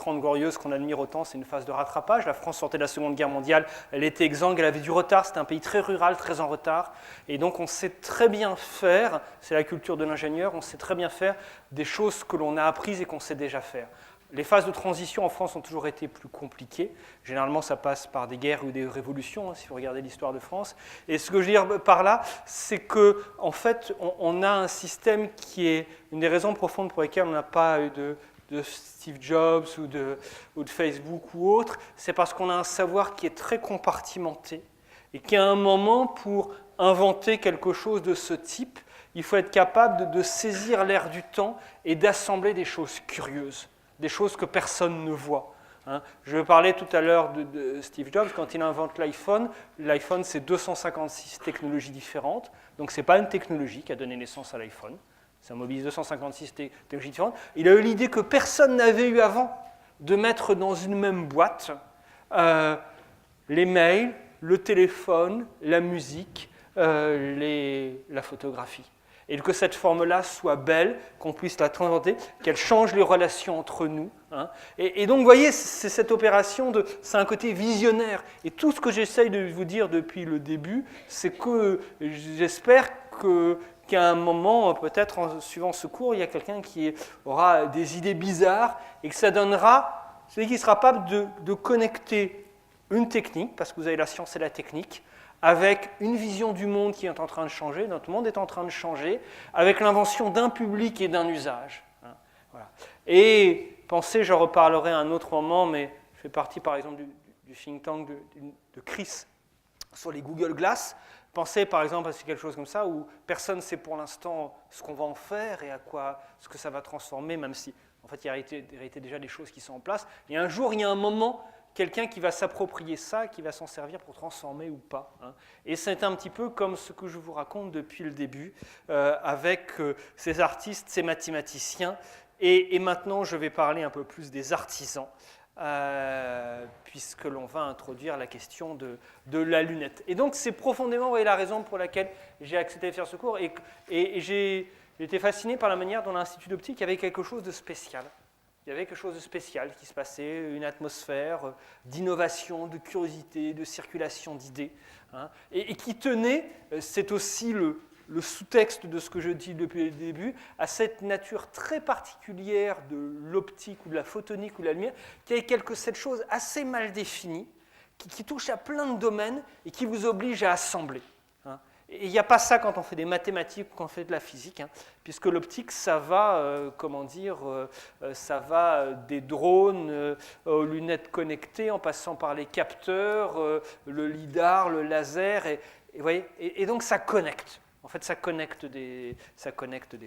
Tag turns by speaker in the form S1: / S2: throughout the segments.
S1: 30 glorieuses qu'on admire autant, c'est une phase de rattrapage. La France sortait de la Seconde Guerre mondiale, elle était exsangue, elle avait du retard, c'était un pays très rural, très en retard. Et donc on sait très bien faire, c'est la culture de l'ingénieur, on sait très bien faire des choses que l'on a apprises et qu'on sait déjà faire. Les phases de transition en France ont toujours été plus compliquées. Généralement, ça passe par des guerres ou des révolutions, si vous regardez l'histoire de France. Et ce que je veux dire par là, c'est qu'en fait, on a un système qui est une des raisons profondes pour lesquelles on n'a pas eu de Steve Jobs ou de Facebook ou autre, c'est parce qu'on a un savoir qui est très compartimenté et qu'à un moment, pour inventer quelque chose de ce type, il faut être capable de saisir l'air du temps et d'assembler des choses curieuses, des choses que personne ne voit. Je parlais tout à l'heure de Steve Jobs, quand il invente l'iPhone, c'est 256 technologies différentes, donc ce n'est pas une technologie qui a donné naissance à l'iPhone, ça mobilise 256 technologies différentes. Il a eu l'idée que personne n'avait eu avant de mettre dans une même boîte les mails, le téléphone, la musique, la photographie. Et que cette forme-là soit belle, qu'on puisse la réinventer, qu'elle change les relations entre nous. Et donc, vous voyez, c'est cette opération, c'est un côté visionnaire. Et tout ce que j'essaye de vous dire depuis le début, c'est que j'espère qu'à un moment, peut-être en suivant ce cours, il y a quelqu'un qui aura des idées bizarres et que ça donnera, celui qui sera capable de connecter une technique, parce que vous avez la science et la technique, avec une vision du monde qui est en train de changer, notre monde est en train de changer, avec l'invention d'un public et d'un usage. Voilà. Et pensez, j'en reparlerai à un autre moment, mais je fais partie par exemple du think tank de Chris sur les Google Glass. Pensez par exemple à quelque chose comme ça, où personne ne sait pour l'instant ce qu'on va en faire et ce que ça va transformer, même si en fait il y a déjà des choses qui sont en place. Et un jour, il y a un moment, quelqu'un qui va s'approprier ça, qui va s'en servir pour transformer ou pas. Et c'est un petit peu comme ce que je vous raconte depuis le début, avec ces artistes, ces mathématiciens. Et maintenant, je vais parler un peu plus des artisans, puisque l'on va introduire la question de la lunette. Et donc, c'est profondément, vous voyez, la raison pour laquelle j'ai accepté de faire ce cours. Et j'ai été fasciné par la manière dont l'Institut d'optique, il y avait quelque chose de spécial. Il y avait quelque chose de spécial qui se passait, une atmosphère d'innovation, de curiosité, de circulation d'idées, et qui tenait, c'est aussi le sous-texte de ce que je dis depuis le début, à cette nature très particulière de l'optique ou de la photonique ou de la lumière, qui est cette chose assez mal définie, qui touche à plein de domaines et qui vous oblige à assembler. Et il n'y a pas ça quand on fait des mathématiques ou quand on fait de la physique, puisque l'optique, ça va, ça va des drones aux lunettes connectées, en passant par les capteurs, le lidar, le laser, et donc ça connecte. En fait, ça connecte des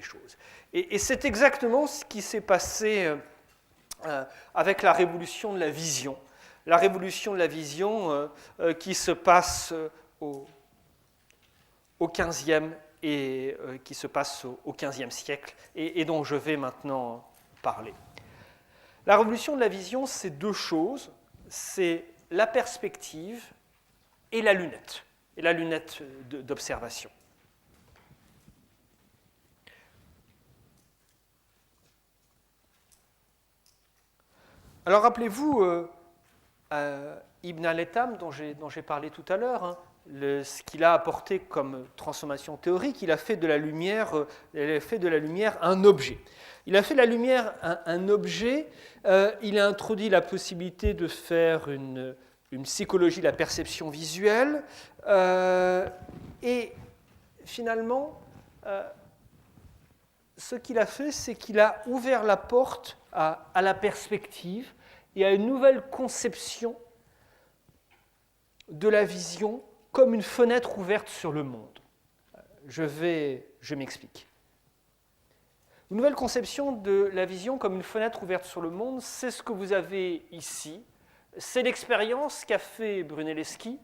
S1: choses. Et c'est exactement ce qui s'est passé avec la révolution de la vision. La révolution de la vision qui se passe au XVe et qui se passe au XVe siècle et dont je vais maintenant parler. La révolution de la vision, c'est deux choses, c'est la perspective et la lunette d'observation. Alors rappelez-vous Ibn al-Haytham dont j'ai parlé tout à l'heure, ce qu'il a apporté comme transformation théorique, il a fait de la lumière un objet. Il a fait de la lumière un objet, il a introduit la possibilité de faire une psychologie de la perception visuelle, et finalement, ce qu'il a fait, c'est qu'il a ouvert la porte à la perspective et à une nouvelle conception de la vision comme une fenêtre ouverte sur le monde. Je m'explique. Une nouvelle conception de la vision comme une fenêtre ouverte sur le monde, c'est ce que vous avez ici. C'est l'expérience qu'a fait Brunelleschi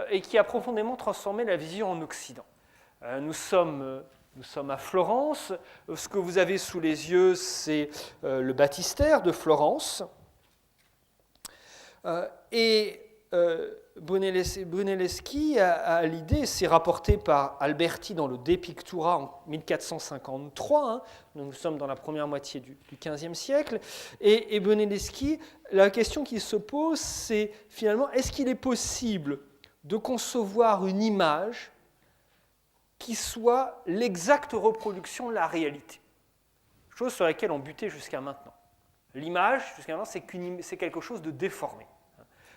S1: et qui a profondément transformé la vision en Occident. Nous sommes à Florence. Ce que vous avez sous les yeux, c'est le baptistère de Florence. Et Brunelleschi a l'idée, c'est rapporté par Alberti dans le De Pictura en 1453, hein, donc nous sommes dans la première moitié du XVe siècle, et Brunelleschi, la question qui se pose, c'est finalement, est-ce qu'il est possible de concevoir une image qui soit l'exacte reproduction de la réalité, chose sur laquelle on butait jusqu'à maintenant. L'image, jusqu'à maintenant, c'est quelque chose de déformé.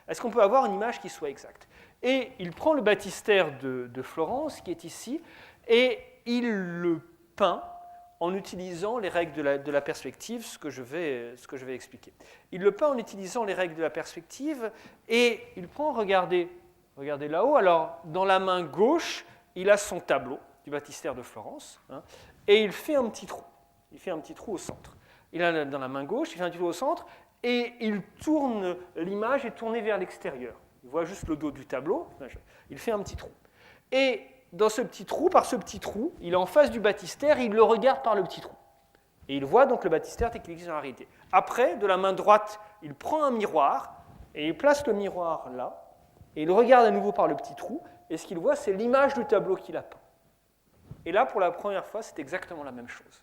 S1: Est-ce qu'on peut avoir une image qui soit exacte? Et il prend le baptistère de Florence, qui est ici, et il le peint en utilisant les règles de la perspective, ce que je vais expliquer. Il le peint en utilisant les règles de la perspective, et il prend, regardez là-haut, alors dans la main gauche, il a son tableau du baptistère de Florence, hein, et il fait un petit trou. Il fait un petit trou au centre. Il a dans la main gauche, il fait un petit trou au centre, et il tourne, l'image est tournée vers l'extérieur. Il voit juste le dos du tableau, il fait un petit trou. Et dans ce petit trou, par ce petit trou, il est en face du baptistère, et il le regarde par le petit trou. Et il voit donc le baptistère tel qu'il existe dans la réalité. Après, de la main droite, il prend un miroir, et il place le miroir là, et il regarde à nouveau par le petit trou, et ce qu'il voit, c'est l'image du tableau qu'il a peint. Et là, pour la première fois, c'est exactement la même chose.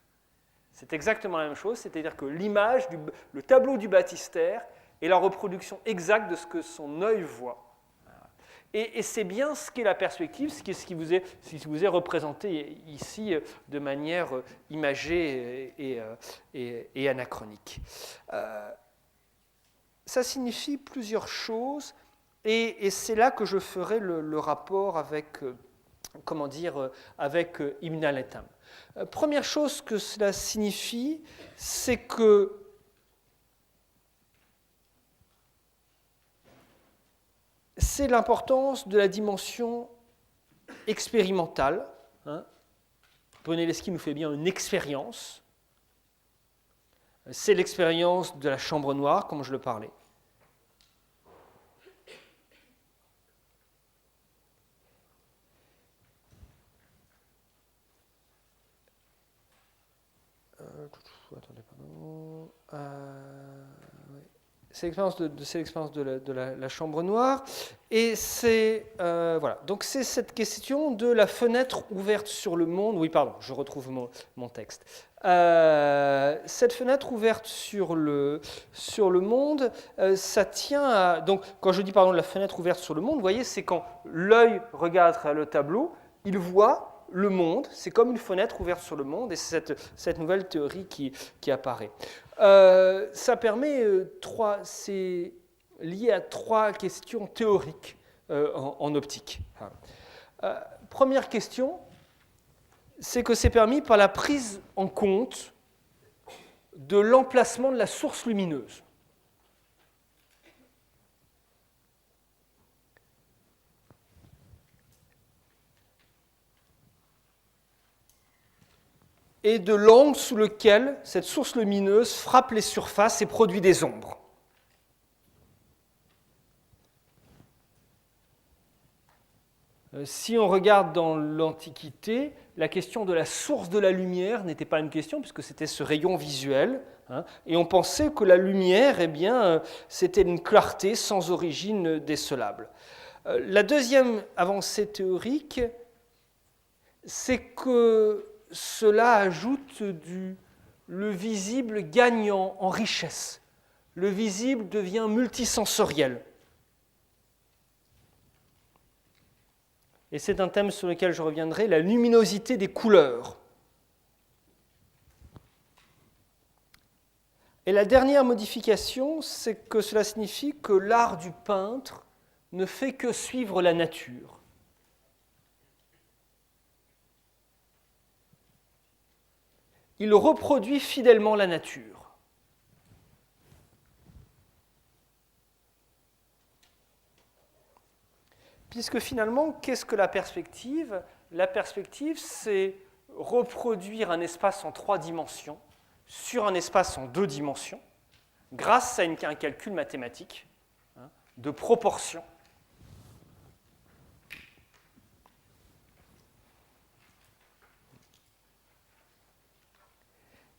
S1: C'est exactement la même chose, c'est-à-dire que l'image, le tableau du baptistère est la reproduction exacte de ce que son œil voit. Et c'est bien ce qu'est la perspective, ce qui vous est représenté ici de manière imagée et anachronique. Ça signifie plusieurs choses, et c'est là que je ferai le rapport avec, avec Ibn al-Haytham. Première chose que cela signifie, c'est que c'est l'importance de la dimension expérimentale. Hein. Brunelleschi nous fait bien une expérience. C'est l'expérience de la chambre noire, comme je le parlais. Attendez, pardon. C'est l'expérience de la chambre noire. Et c'est voilà. Donc c'est cette question de la fenêtre ouverte sur le monde. Oui, pardon, je retrouve mon texte. Cette fenêtre ouverte sur le monde, ça tient à. Donc, quand je dis pardon, la fenêtre ouverte sur le monde, vous voyez, c'est quand l'œil regarde le tableau, il voit le monde, c'est comme une fenêtre ouverte sur le monde, et c'est cette nouvelle théorie qui apparaît. Ça permet c'est lié à trois questions théoriques en optique. Première question, c'est que c'est permis par la prise en compte de l'emplacement de la source lumineuse. Et de l'angle sous lequel cette source lumineuse frappe les surfaces et produit des ombres. Si on regarde dans l'Antiquité, la question de la source de la lumière n'était pas une question, puisque c'était ce rayon visuel, hein, et on pensait que la lumière, eh bien, c'était une clarté sans origine décelable. La deuxième avancée théorique, c'est que cela ajoute le visible gagne en richesse. Le visible devient multisensoriel. Et c'est un thème sur lequel je reviendrai, la luminosité des couleurs. Et la dernière modification, c'est que cela signifie que l'art du peintre ne fait que suivre la nature. Il reproduit fidèlement la nature. Puisque finalement, qu'est-ce que la perspective? La perspective, c'est reproduire un espace en 3 dimensions sur un espace en 2 dimensions grâce à un calcul mathématique de proportion.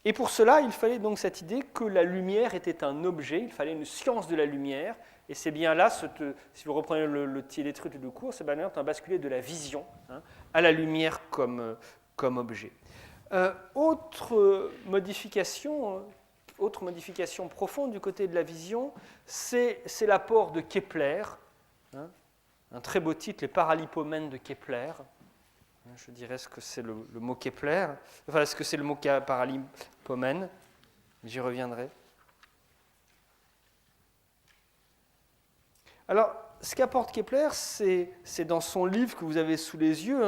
S1: Et pour cela, il fallait donc cette idée que la lumière était un objet, il fallait une science de la lumière, et c'est bien là, si vous reprenez le télétruc de cours, c'est bien là un basculé de la vision à la lumière comme objet. Autre modification profonde du côté de la vision, c'est l'apport de Kepler, un très beau titre, Les Paralipomènes de Kepler. Je dirais ce que c'est le mot Kepler, enfin ce que c'est le mot paralipomène, j'y reviendrai. Alors, ce qu'apporte Kepler, c'est dans son livre que vous avez sous les yeux,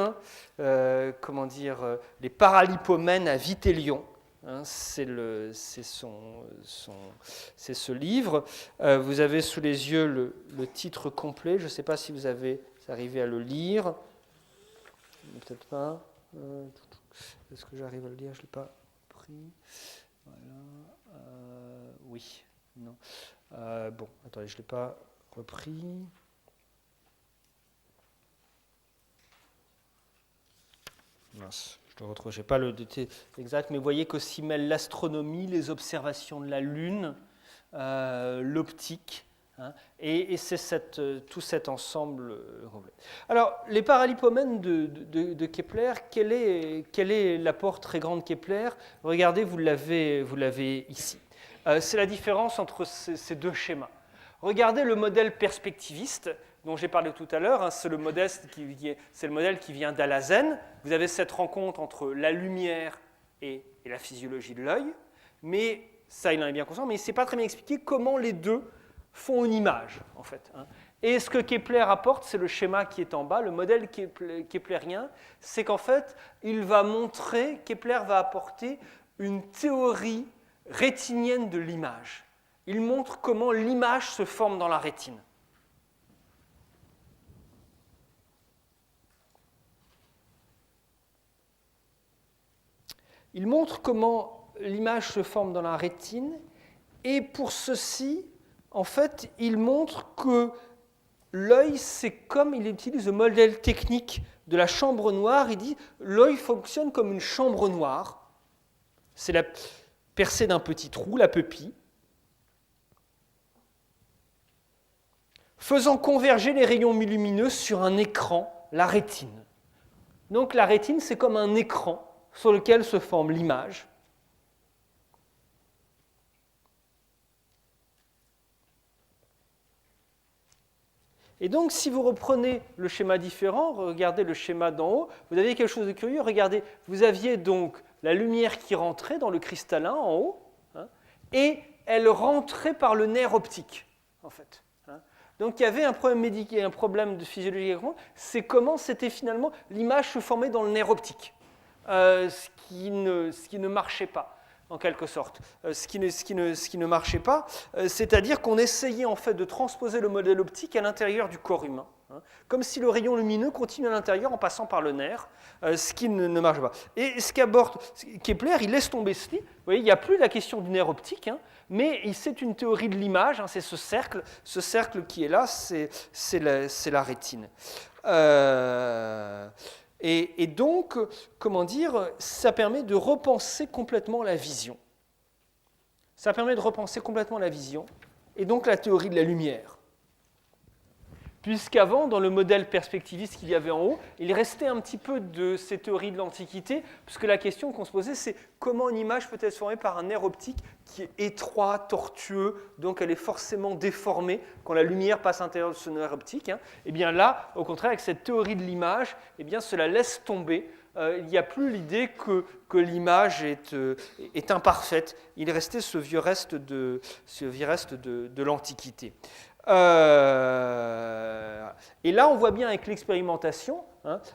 S1: Les Paralipomènes à Vitélion. C'est ce livre. Vous avez sous les yeux le titre complet. Je ne sais pas si vous avez arrivé à le lire. Peut-être pas. Est-ce que j'arrive à le lire? Je ne l'ai pas pris. Voilà. Oui. Non. Bon, attendez, je ne l'ai pas repris. Mince, je le retrouve. Je n'ai pas le détail exact, mais vous voyez qu'aussi mêle l'astronomie, les observations de la Lune, l'optique. Et c'est tout cet ensemble complet. Alors, les paralipomènes de Kepler, quel est l'apport très grand de Kepler? Regardez, vous l'avez ici. C'est la différence entre ces deux schémas. Regardez le modèle perspectiviste dont j'ai parlé tout à l'heure. C'est le modèle qui vient d'Alazen. Vous avez cette rencontre entre la lumière et la physiologie de l'œil. Mais ça, il en est bien conscient, mais il ne sait pas très bien expliquer comment les deux font une image, en fait. Et ce que Kepler apporte, c'est le schéma qui est en bas, le modèle keplérien, c'est qu'en fait, Kepler va apporter une théorie rétinienne de l'image. Il montre comment l'image se forme dans la rétine. Il montre comment l'image se forme dans la rétine, et pour ceci, en fait, il montre que l'œil, c'est comme il utilise le modèle technique de la chambre noire. Il dit l'œil fonctionne comme une chambre noire. C'est la percée d'un petit trou, la pupille, faisant converger les rayons lumineux sur un écran, la rétine. Donc la rétine, c'est comme un écran sur lequel se forme l'image. Et donc, si vous reprenez le schéma différent, regardez le schéma d'en haut, vous avez quelque chose de curieux. Regardez, vous aviez donc la lumière qui rentrait dans le cristallin en haut, et elle rentrait par le nerf optique, en fait. Donc, il y avait un problème médical, un problème de physiologie, c'est comment c'était finalement l'image se formait dans le nerf optique, ce qui ne marchait pas. En quelque sorte, ce qui ne marchait pas, c'est-à-dire qu'on essayait en fait de transposer le modèle optique à l'intérieur du corps humain, comme si le rayon lumineux continue à l'intérieur en passant par le nerf, ce qui ne marche pas. Et ce qu'aborde Kepler, il laisse tomber ceci. Vous voyez, il n'y a plus la question du nerf optique, mais c'est une théorie de l'image, c'est ce cercle qui est là, c'est la rétine. Et donc, ça permet de repenser complètement la vision. Ça permet de repenser complètement la vision, et donc la théorie de la lumière. Puisqu'avant, dans le modèle perspectiviste qu'il y avait en haut, il restait un petit peu de ces théories de l'Antiquité, puisque la question qu'on se posait, c'est comment une image peut être formée par un nerf optique qui est étroit, tortueux, donc elle est forcément déformée quand la lumière passe à l'intérieur de ce nerf optique. Et bien là, au contraire, avec cette théorie de l'image, cela laisse tomber. Il n'y a plus l'idée que l'image est imparfaite. Il restait ce vieux reste de l'Antiquité. Et là, on voit bien avec l'expérimentation,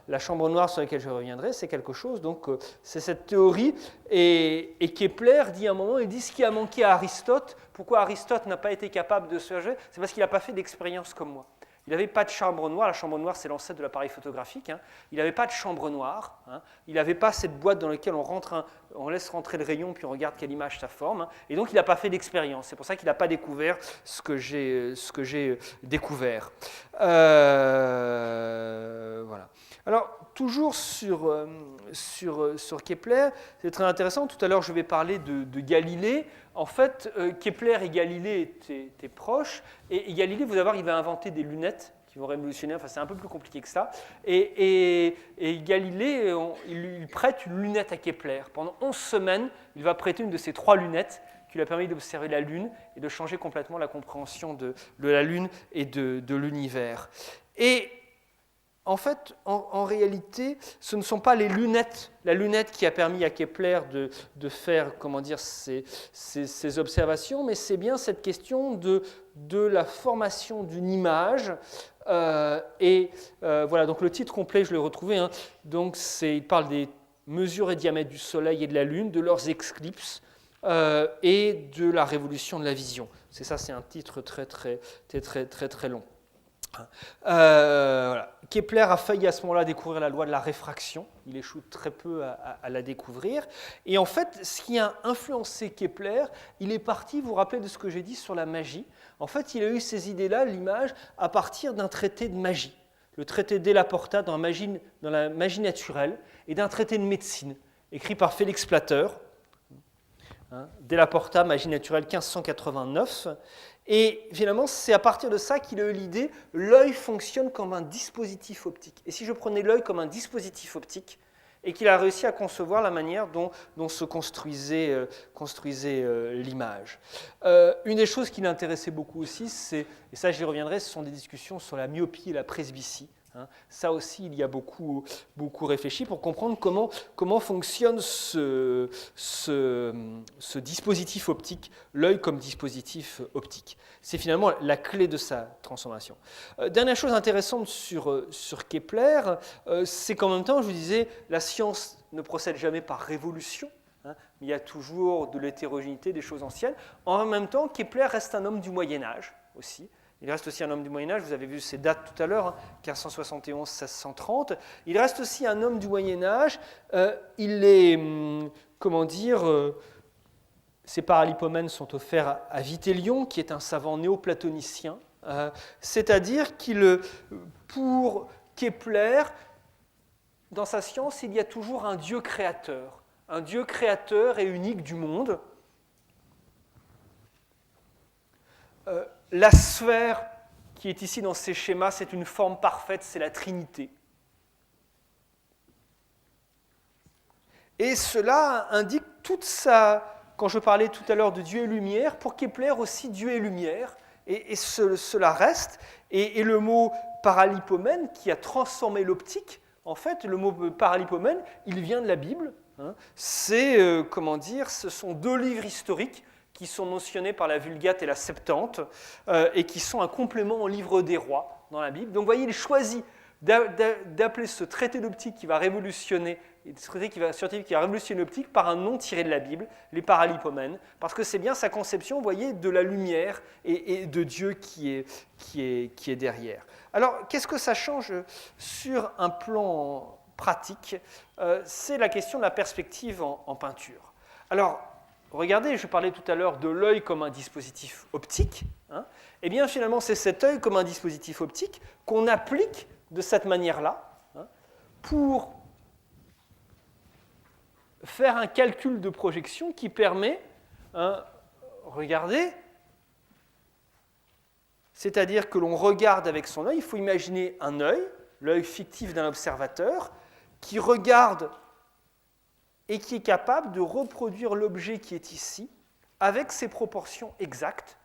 S1: la chambre noire sur laquelle je reviendrai, c'est quelque chose, donc c'est cette théorie, et Kepler dit à un moment, il dit ce qui a manqué à Aristote, pourquoi Aristote n'a pas été capable de se faire, c'est parce qu'il n'a pas fait d'expérience comme moi. Il n'avait pas de chambre noire, la chambre noire c'est l'ancêtre de l'appareil photographique, il n'avait pas de chambre noire, il n'avait pas cette boîte dans laquelle on laisse rentrer le rayon puis on regarde quelle image ça forme, et donc il n'a pas fait d'expérience, c'est pour ça qu'il n'a pas découvert ce que j'ai découvert. Voilà. Alors, toujours sur Kepler, c'est très intéressant. Tout à l'heure, je vais parler de Galilée. En fait, Kepler et Galilée étaient proches. Et Galilée, vous allez voir, il va inventer des lunettes qui vont révolutionner. Enfin, c'est un peu plus compliqué que ça. Et Galilée, il prête une lunette à Kepler. Pendant 11 semaines, il va prêter une de ces 3 lunettes qui lui a permis d'observer la Lune et de changer complètement la compréhension de la Lune et de l'univers. Et en fait, en réalité, ce ne sont pas la lunette qui a permis à Kepler de faire, comment dire, ces observations, mais c'est bien cette question de la formation d'une image. Voilà, donc le titre complet, je l'ai retrouvé. Hein, donc il parle des mesures et diamètres du Soleil et de la Lune, de leurs éclipses et de la révolution de la vision. C'est un titre très long. Voilà. Kepler a failli à ce moment-là découvrir la loi de la réfraction. Il échoue très peu à la découvrir. Et en fait, ce qui a influencé Kepler, il est parti, vous vous rappelez de ce que j'ai dit sur la magie. En fait, il a eu ces idées-là, l'image, à partir d'un traité de magie. Le traité Della Porta dans la magie naturelle et d'un traité de médecine, écrit par Félix Plater. Della Porta, magie naturelle 1589. Et finalement, c'est à partir de ça qu'il a eu l'idée, l'œil fonctionne comme un dispositif optique. Et si je prenais l'œil comme un dispositif optique, et qu'il a réussi à concevoir la manière dont se construisait l'image. Une des choses qui l'intéressait beaucoup aussi, et ça j'y reviendrai, ce sont des discussions sur la myopie et la presbytie. Ça aussi, il y a beaucoup réfléchi pour comprendre comment fonctionne ce dispositif optique, l'œil comme dispositif optique. C'est finalement la clé de sa transformation. Dernière chose intéressante sur Kepler, c'est qu'en même temps, je vous disais, la science ne procède jamais par révolution. Mais il y a toujours de l'hétérogénéité, des choses anciennes. En même temps, Kepler reste un homme du Moyen-Âge aussi. Il reste aussi un homme du Moyen-Âge, vous avez vu ces dates tout à l'heure, 1571-1630. Il reste aussi un homme du Moyen-Âge. Il est, ses paralipomènes sont offerts à Vitélion, qui est un savant néoplatonicien. C'est-à-dire pour Kepler, dans sa science, il y a toujours un Dieu créateur et unique du monde. La sphère qui est ici dans ces schémas, c'est une forme parfaite, c'est la Trinité. Et cela indique toute quand je parlais tout à l'heure de Dieu et lumière, pour Kepler aussi Dieu et lumière, et cela reste. Et le mot paralipomène qui a transformé l'optique, en fait, le mot paralipomène, il vient de la Bible. Ce sont 2 livres historiques qui sont mentionnés par la Vulgate et la Septante, et qui sont un complément au livre des rois dans la Bible. Donc vous voyez, il choisit d'appeler ce traité d'optique qui va révolutionner, scientifique qui va révolutionner l'optique par un nom tiré de la Bible, les paralipomènes, parce que c'est bien sa conception, vous voyez, de la lumière et de Dieu qui est derrière. Alors, qu'est-ce que ça change sur un plan pratique? C'est la question de la perspective en peinture. Alors, regardez, je parlais tout à l'heure de l'œil comme un dispositif optique. Eh bien, finalement, c'est cet œil comme un dispositif optique qu'on applique de cette manière-là pour faire un calcul de projection qui permet, regardez, c'est-à-dire que l'on regarde avec son œil, il faut imaginer un œil, l'œil fictif d'un observateur, qui regarde et qui est capable de reproduire l'objet qui est ici avec ses proportions exactes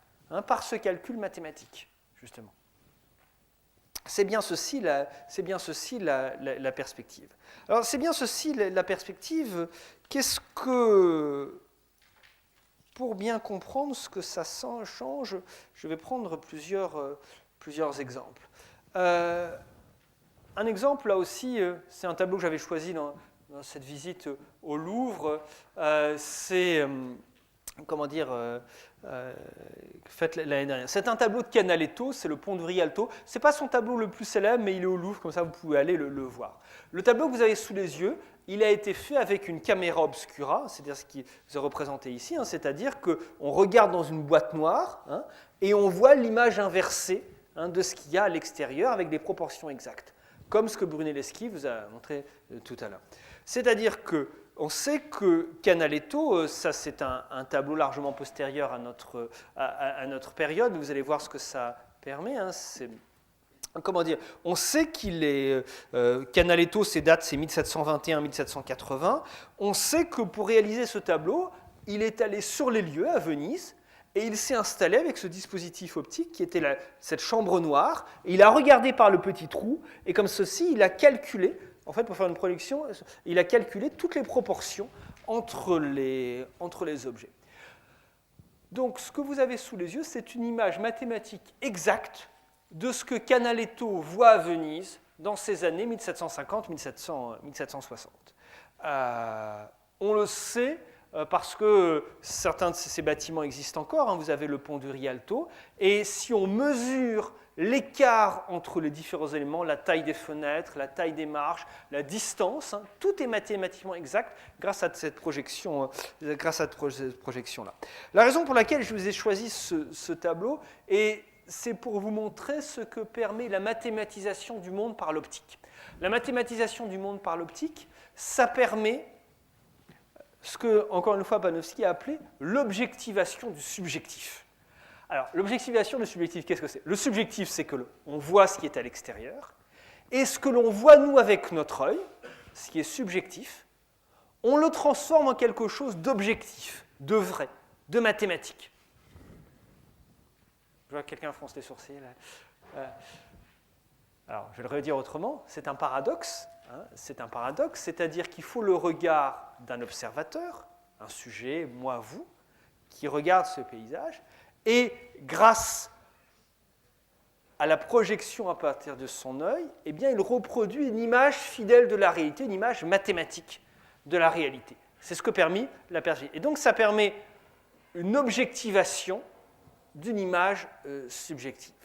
S1: par ce calcul mathématique, justement. C'est bien ceci la perspective. Alors, c'est bien ceci la perspective. Qu'est-ce que, pour bien comprendre ce que ça change, je vais prendre plusieurs exemples. Un exemple, là aussi, c'est un tableau que j'avais choisi dans cette visite au Louvre. C'est, faite l'année dernière. C'est un tableau de Canaletto, c'est le pont de Rialto. Ce n'est pas son tableau le plus célèbre, mais il est au Louvre, comme ça vous pouvez aller le voir. Le tableau que vous avez sous les yeux, il a été fait avec une caméra obscura, c'est-à-dire ce qui est représenté ici, c'est-à-dire qu'on regarde dans une boîte noire et on voit l'image inversée de ce qu'il y a à l'extérieur avec des proportions exactes, comme ce que Brunelleschi vous a montré tout à l'heure. C'est-à-dire qu'on sait que Canaletto, ça c'est un tableau largement postérieur à notre période, vous allez voir ce que ça permet, comment dire, on sait qu'il est, Canaletto, ses dates c'est 1721-1780, on sait que pour réaliser ce tableau, il est allé sur les lieux à Venise, et il s'est installé avec ce dispositif optique qui était cette chambre noire, et il a regardé par le petit trou, et comme ceci, il a calculé, en fait pour faire une projection, il a calculé toutes les proportions entre les objets. Donc ce que vous avez sous les yeux, c'est une image mathématique exacte de ce que Canaletto voit à Venise dans ces années 1750-1760. On le sait parce que certains de ces bâtiments existent encore, vous avez le pont du Rialto, et si on mesure l'écart entre les différents éléments, la taille des fenêtres, la taille des marches, la distance, tout est mathématiquement exact grâce à cette projection, là. La raison pour laquelle je vous ai choisi ce tableau, c'est pour vous montrer ce que permet la mathématisation du monde par l'optique. La mathématisation du monde par l'optique, ça permet ce que, encore une fois, Panofsky a appelé l'objectivation du subjectif. Alors, l'objectivation du subjectif, qu'est-ce que c'est? Le subjectif, c'est que on voit ce qui est à l'extérieur, et ce que l'on voit, nous, avec notre œil, ce qui est subjectif, on le transforme en quelque chose d'objectif, de vrai, de mathématique. Je vois quelqu'un fronce les sourcils. Alors, je vais le redire autrement, c'est un paradoxe. C'est un paradoxe, c'est-à-dire qu'il faut le regard d'un observateur, un sujet, moi, vous, qui regarde ce paysage, et grâce à la projection à partir de son œil, eh bien, il reproduit une image fidèle de la réalité, une image mathématique de la réalité. C'est ce que permet la perspective. Et donc, ça permet une objectivation d'une image subjective.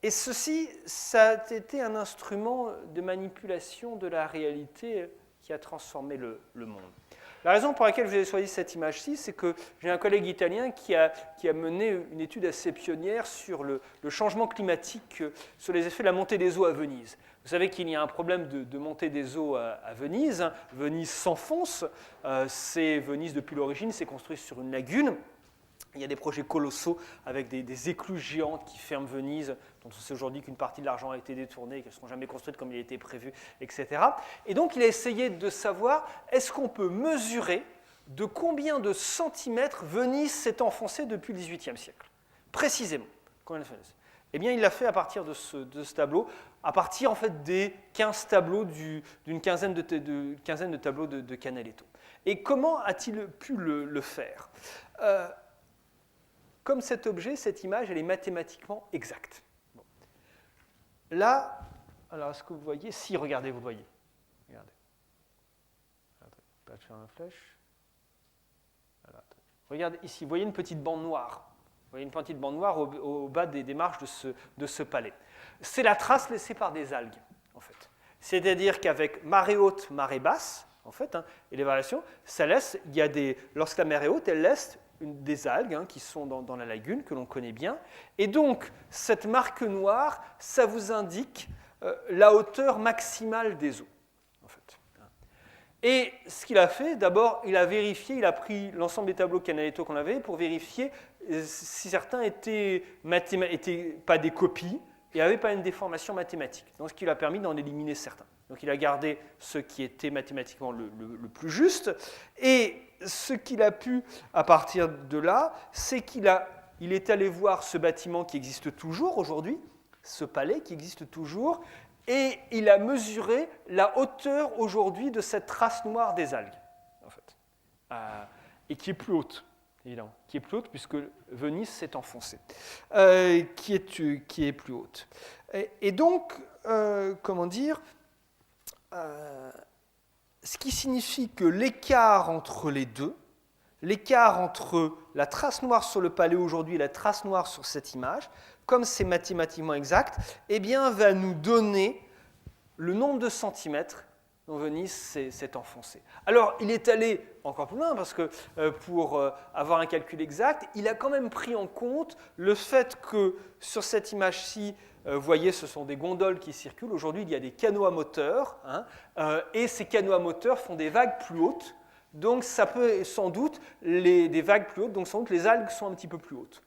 S1: Et ceci, ça a été un instrument de manipulation de la réalité qui a transformé le monde. La raison pour laquelle je vous ai choisi cette image-ci, c'est que j'ai un collègue italien qui a mené une étude assez pionnière sur le changement climatique, sur les effets de la montée des eaux à Venise. Vous savez qu'il y a un problème de montée des eaux à Venise. Venise s'enfonce. Venise, depuis l'origine, s'est construite sur une lagune. Il y a des projets colossaux avec des écluses géantes qui ferment Venise, dont on sait aujourd'hui qu'une partie de l'argent a été détournée, qu'elles ne seront jamais construites comme il a été prévu, etc. Et donc, il a essayé de savoir, est-ce qu'on peut mesurer de combien de centimètres Venise s'est enfoncée depuis le XVIIIe siècle? Précisément. Eh bien, il l'a fait à partir de ce tableau, à partir en fait des 15 tableaux d'une quinzaine de tableaux de Canaletto. Et comment a-t-il pu le faire? Comme cet objet, cette image, elle est mathématiquement exacte. Bon. Là, alors est-ce que vous voyez? Si, regardez, vous le voyez. Regardez. Pas de faire une flèche. Voilà. Regardez ici, vous voyez une petite bande noire. Vous voyez une petite bande noire au bas des marches de ce palais. C'est la trace laissée par des algues, en fait. C'est-à-dire qu'avec marée haute, marée basse, en fait, et les variations, ça laisse, lorsque la mer est haute, elle laisse des algues qui sont dans la lagune, que l'on connaît bien. Et donc, cette marque noire, ça vous indique la hauteur maximale des eaux, en fait. Et ce qu'il a fait, d'abord, il a pris l'ensemble des tableaux Canaletto qu'on avait pour vérifier si certains étaient pas des copies et n'avaient pas une déformation mathématique. Donc, ce qui lui a permis d'en éliminer certains. Donc, il a gardé ce qui était mathématiquement le plus juste. Et ce qu'il a pu, à partir de là, c'est qu'il est allé voir ce bâtiment qui existe toujours aujourd'hui, ce palais qui existe toujours, et il a mesuré la hauteur aujourd'hui de cette trace noire des algues, en fait, et qui est plus haute, évidemment, qui est plus haute puisque Venise s'est enfoncée, qui est plus haute. Et donc, comment dire, ce qui signifie que l'écart entre les deux, l'écart entre la trace noire sur le palais aujourd'hui et la trace noire sur cette image, comme c'est mathématiquement exact, eh bien, va nous donner le nombre de centimètres dont Venise s'est enfoncée. Alors, il est allé encore plus loin, parce que pour avoir un calcul exact, il a quand même pris en compte le fait que sur cette image-ci, vous voyez, ce sont des gondoles qui circulent. Aujourd'hui, il y a des canots à moteur, et ces canots à moteur font des vagues plus hautes. Donc, ça peut sans doute, des vagues plus hautes, donc sans doute les algues sont un petit peu plus hautes.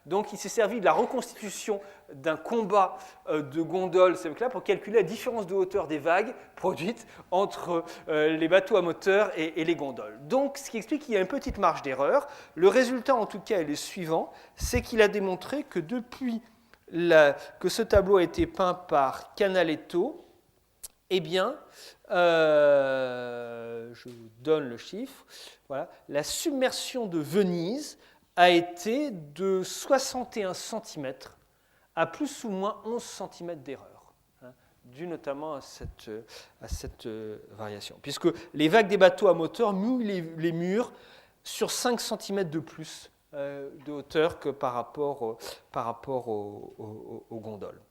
S1: Donc, il s'est servi de la reconstitution d'un combat de gondoles, c'est là, pour calculer la différence de hauteur des vagues produites entre les bateaux à moteur et les gondoles. Donc, ce qui explique qu'il y a une petite marge d'erreur. Le résultat, en tout cas, est le suivant, c'est qu'il a démontré que depuis que ce tableau a été peint par Canaletto, eh bien, je vous donne le chiffre, voilà, la submersion de Venise a été de 61 cm à plus ou moins 11 cm d'erreur, dû notamment à cette variation. Puisque les vagues des bateaux à moteur mouillent les murs sur 5 cm de plus de hauteur que par rapport aux gondoles.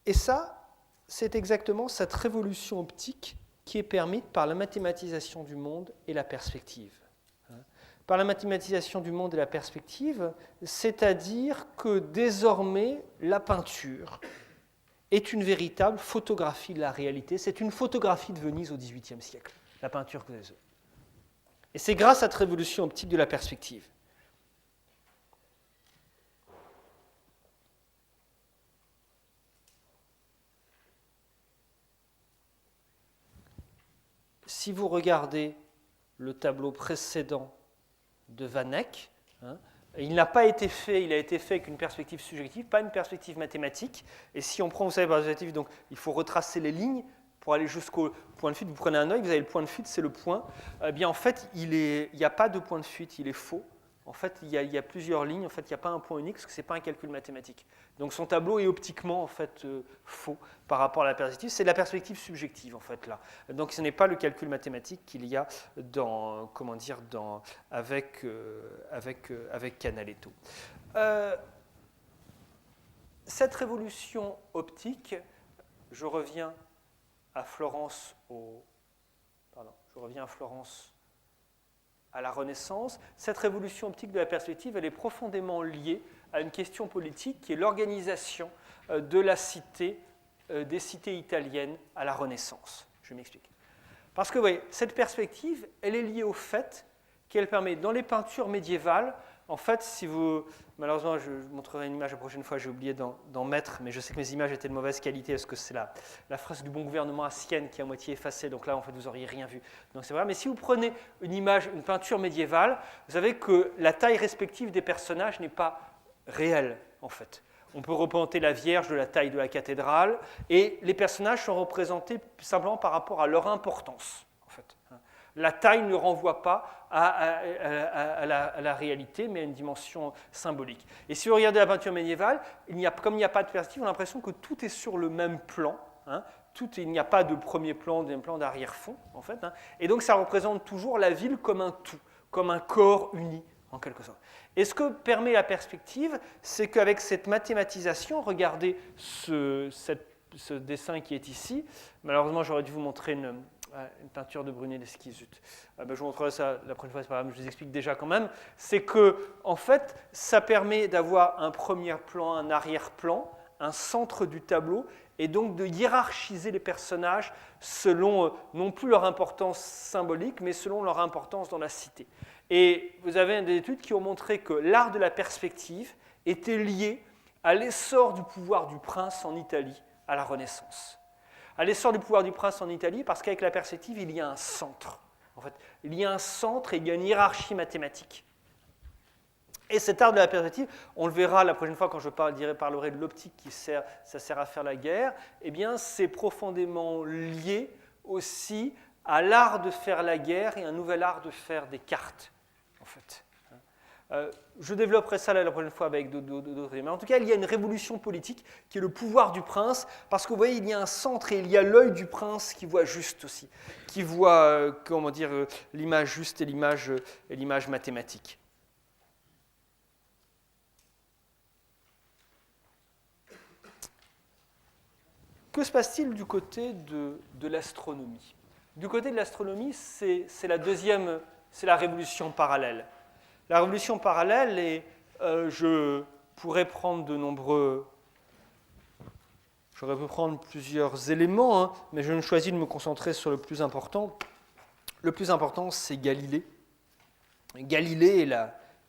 S1: Et ça, c'est exactement cette révolution optique qui est permise par la mathématisation du monde et la perspective. Par la mathématisation du monde et la perspective, c'est-à-dire que désormais, la peinture est une véritable photographie de la réalité. C'est une photographie de Venise au XVIIIe siècle, la peinture que vous avez. Et c'est grâce à cette révolution optique de la perspective. Si vous regardez le tableau précédent de Van Eyck, il n'a pas été fait, il a été fait avec une perspective subjective, pas une perspective mathématique. Et si on prend, vous savez, perspective, donc il faut retracer les lignes pour aller jusqu'au point de fuite. Vous prenez un œil, vous avez le point de fuite, c'est le point. Eh bien, en fait, il n'y a pas de point de fuite, il est faux. En fait, il y a plusieurs lignes. En fait, il n'y a pas un point unique, parce que ce n'est pas un calcul mathématique. Donc, son tableau est optiquement en fait faux par rapport à la perspective. C'est la perspective subjective en fait là. Donc, ce n'est pas le calcul mathématique qu'il y a avec Canaletto. Cette révolution optique, je reviens à Florence à la Renaissance. Cette révolution optique de la perspective, elle est profondément liée à une question politique qui est l'organisation de la cité, des cités italiennes à la Renaissance. Je m'explique. Parce que, vous voyez, cette perspective, elle est liée au fait qu'elle permet, dans les peintures médiévales, en fait, si vous... Malheureusement, je vous montrerai une image la prochaine fois, j'ai oublié d'en mettre, mais je sais que mes images étaient de mauvaise qualité, parce que c'est la fresque du Bon Gouvernement à Sienne qui est à moitié effacée, donc là, en fait, vous n'auriez rien vu. Donc c'est vrai, mais si vous prenez une peinture médiévale, vous savez que la taille respective des personnages n'est pas réelle, en fait. On peut représenter la Vierge de la taille de la cathédrale, et les personnages sont représentés simplement par rapport à leur importance, en fait. La taille ne renvoie pas à la réalité, mais à une dimension symbolique. Et si vous regardez la peinture médiévale, comme il n'y a pas de perspective, on a l'impression que tout est sur le même plan. Il n'y a pas de premier plan, deuxième plan, d'arrière-fond, en fait. Et donc, ça représente toujours la ville comme un tout, comme un corps uni, en quelque sorte. Et ce que permet la perspective, c'est qu'avec cette mathématisation, regardez ce dessin qui est ici. Malheureusement, j'aurais dû vous montrer une peinture de Brunelleschi, zut. Je vous montrerai ça la prochaine fois, c'est pas grave, je vous explique déjà quand même. C'est que, en fait, ça permet d'avoir un premier plan, un arrière-plan, un centre du tableau, et donc de hiérarchiser les personnages selon non plus leur importance symbolique, mais selon leur importance dans la cité. Et vous avez des études qui ont montré que l'art de la perspective était lié à l'essor du pouvoir du prince en Italie à la Renaissance. À l'essor du pouvoir du prince en Italie, parce qu'avec la perspective, il y a un centre. En fait, il y a un centre et il y a une hiérarchie mathématique. Et cet art de la perspective, on le verra la prochaine fois quand je parlerai de l'optique ça sert à faire la guerre, eh bien, c'est profondément lié aussi à l'art de faire la guerre et un nouvel art de faire des cartes, en fait. Je développerai ça la prochaine fois avec d'autres éléments. En tout cas, il y a une révolution politique qui est le pouvoir du prince, parce que vous voyez, il y a un centre et il y a l'œil du prince qui voit juste aussi, qui voit l'image juste et l'image mathématique. Que se passe-t-il du côté de l'astronomie? Du côté de l'astronomie, c'est la révolution parallèle. La révolution parallèle, et je pourrais prendre j'aurais pu prendre plusieurs éléments, hein, mais je ne choisis de me concentrer sur le plus important. Le plus important, c'est Galilée. Galilée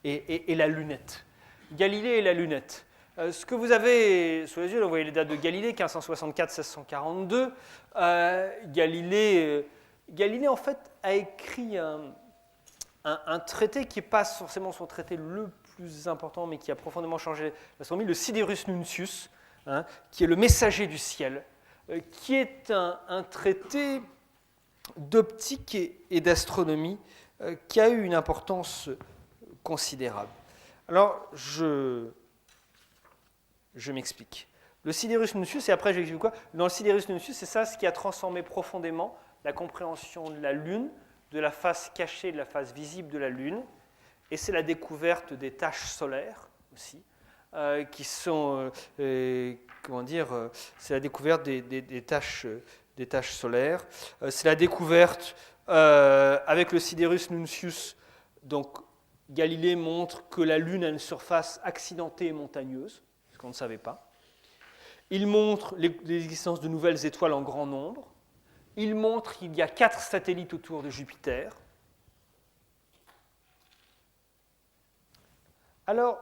S1: et la lunette. Galilée et la lunette. Ce que vous avez sous les yeux, là, vous voyez les dates de Galilée, 1564-1642. Galilée, en fait, a écrit un traité qui n'est pas forcément son traité le plus important, mais qui a profondément changé l'astronomie, le Siderus Nuncius, hein, qui est le messager du ciel, qui est un traité d'optique et d'astronomie qui a eu une importance considérable. Alors, je m'explique. Le Siderus Nuncius, et après je vais expliquer quoi. Dans le Siderus Nuncius, c'est ça ce qui a transformé profondément la compréhension de la Lune, de la face cachée, de la face visible de la Lune, et c'est la découverte des taches solaires aussi, qui sont, c'est la découverte des taches solaires. C'est la découverte, avec le Siderus Nuncius, donc Galilée montre que la Lune a une surface accidentée et montagneuse, ce qu'on ne savait pas. Il montre l'existence de nouvelles étoiles en grand nombre. Il montre qu'il y a 4 satellites autour de Jupiter. Alors,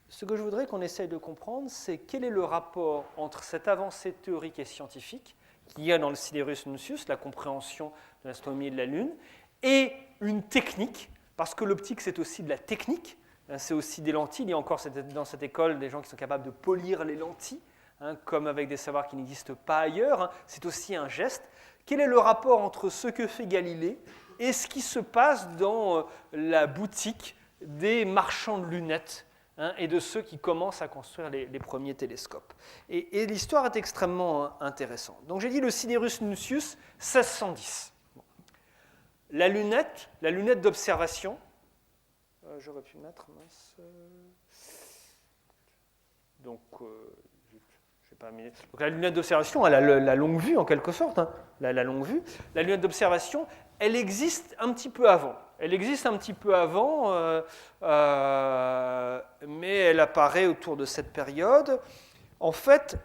S1: ce que je voudrais qu'on essaye de comprendre, c'est quel est le rapport entre cette avancée théorique et scientifique qu'il y a dans le Siderus Nuncius, la compréhension de l'astronomie et de la Lune, et une technique, parce que l'optique, c'est aussi de la technique, c'est aussi des lentilles. Il y a encore dans cette école des gens qui sont capables de polir les lentilles, comme avec des savoirs qui n'existent pas ailleurs. C'est aussi un geste. Quel est le rapport entre ce que fait Galilée et ce qui se passe dans la boutique des marchands de lunettes et de ceux qui commencent à construire les premiers télescopes? Et l'histoire est extrêmement intéressante. Donc j'ai dit le Siderus Nuncius, 1610. La lunette d'observation, j'aurais pu mettre, mince. Donc, je vais pas mis. Donc la lunette d'observation, elle a la longue vue en quelque sorte, hein, la longue vue. La lunette d'observation, elle existe un petit peu avant. Mais elle apparaît autour de cette période. En fait,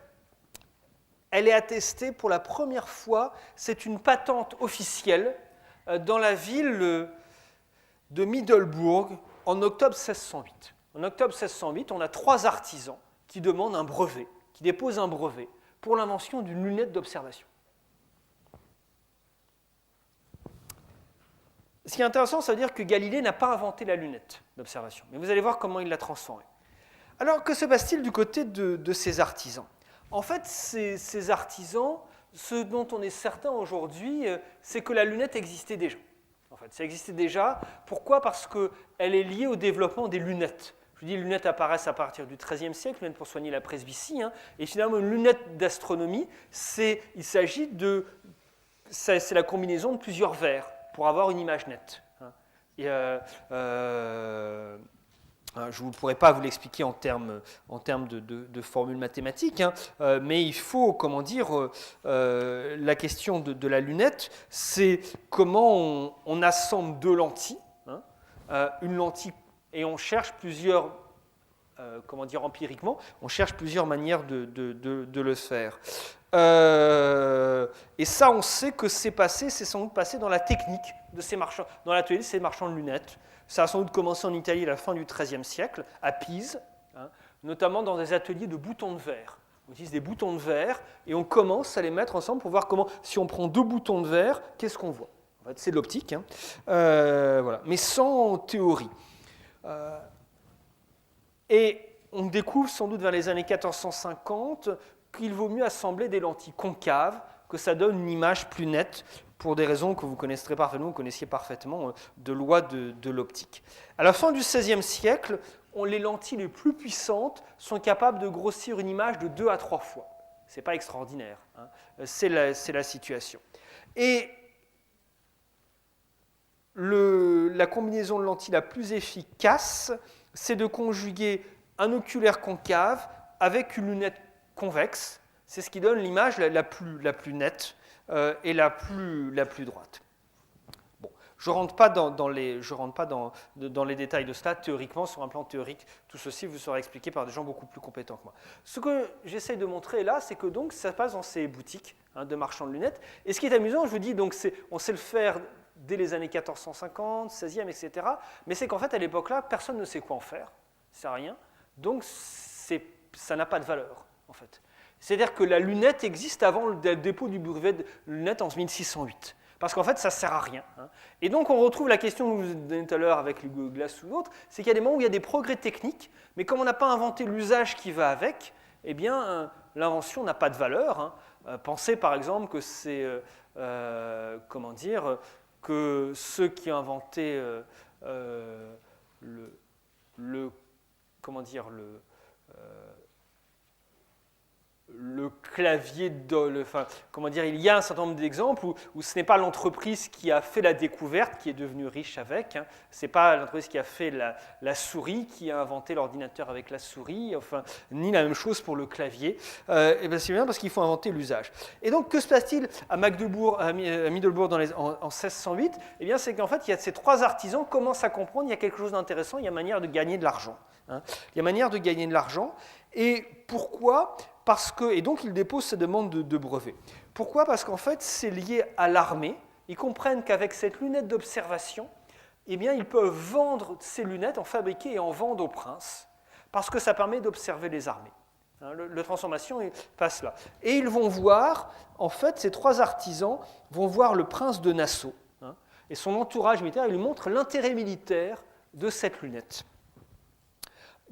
S1: elle est attestée pour la première fois, c'est une patente officielle dans la ville de Middelbourg en octobre 1608. En octobre 1608, on a 3 artisans qui demandent un brevet, qui déposent un brevet pour l'invention d'une lunette d'observation. Ce qui est intéressant, ça veut dire que Galilée n'a pas inventé la lunette d'observation, mais vous allez voir comment il l'a transformée. Alors, que se passe-t-il du côté de ces artisans? En fait, ces artisans, ce dont on est certain aujourd'hui, c'est que la lunette existait déjà. En fait, ça existait déjà. Pourquoi? Parce qu'elle est liée au développement des lunettes. Je vous dis, les lunettes apparaissent à partir du XIIIe siècle, lunettes pour soigner la presbytie. Et finalement, une lunette d'astronomie, c'est la combinaison de plusieurs verres pour avoir une image nette. Je ne pourrais pas vous l'expliquer en termes de formules mathématiques, mais il faut, la question de la lunette, c'est comment on assemble 2 lentilles, une lentille, et on cherche plusieurs, empiriquement, on cherche plusieurs manières de le faire. Et ça, on sait que c'est sans doute passé dans la technique de ces marchands, dans l'atelier de ces marchands de lunettes. Ça a sans doute commencé en Italie à la fin du XIIIe siècle, à Pise, notamment dans des ateliers de boutons de verre. On utilise des boutons de verre et on commence à les mettre ensemble pour voir comment, si on prend 2 boutons de verre, qu'est-ce qu'on voit. En fait, c'est de l'optique, voilà. Mais sans théorie. Et on découvre sans doute vers les années 1450 qu'il vaut mieux assembler des lentilles concaves, que ça donne une image plus nette, pour des raisons que vous connaissiez parfaitement, de loi de l'optique. À la fin du XVIe siècle, les lentilles les plus puissantes sont capables de grossir une image de 2 à 3 fois. Ce n'est pas extraordinaire, c'est la situation. Et la combinaison de lentilles la plus efficace, c'est de conjuguer un oculaire concave avec une lunette convexe, c'est ce qui donne l'image la plus nette et la plus droite. Bon, je ne rentre pas dans les détails de cela. Théoriquement, sur un plan théorique, tout ceci vous sera expliqué par des gens beaucoup plus compétents que moi. Ce que j'essaie de montrer là, c'est que donc, ça passe dans ces boutiques de marchands de lunettes. Et ce qui est amusant, je vous dis, donc, on sait le faire dès les années 1450, 16e, etc. Mais c'est qu'en fait, à l'époque-là, personne ne sait quoi en faire. Ça ne sert à rien. Donc, ça n'a pas de valeur, en fait. C'est-à-dire que la lunette existe avant le dépôt du brevet de lunette en 1608. Parce qu'en fait, ça ne sert à rien. Et donc, on retrouve la question que vous donnez tout à l'heure avec l'Hugo Glass ou d'autres, c'est qu'il y a des moments où il y a des progrès techniques, mais comme on n'a pas inventé l'usage qui va avec, eh bien, l'invention n'a pas de valeur. Pensez par exemple que c'est, que ceux qui ont inventé le clavier, il y a un certain nombre d'exemples où ce n'est pas l'entreprise qui a fait la découverte qui est devenue riche avec, ce n'est pas l'entreprise qui a fait la souris qui a inventé l'ordinateur avec la souris, ni la même chose pour le clavier. Et bien c'est bien parce qu'il faut inventer l'usage. Et donc que se passe-t-il à Middelbourg en 1608 ? Eh bien c'est qu'en fait il y a ces trois artisans commencent à comprendre qu'il y a quelque chose d'intéressant, il y a manière de gagner de l'argent. Il y a manière de gagner de l'argent. Et pourquoi ? Et donc ils déposent ces demandes de brevet. Pourquoi ? Parce qu'en fait, c'est lié à l'armée. Ils comprennent qu'avec cette lunette d'observation, eh bien, ils peuvent vendre ces lunettes, en fabriquer et en vendre aux princes, parce que ça permet d'observer les armées. La transformation passe là. Et ils vont voir, en fait, ces trois artisans vont voir le prince de Nassau, et son entourage militaire, ils lui montrent l'intérêt militaire de cette lunette,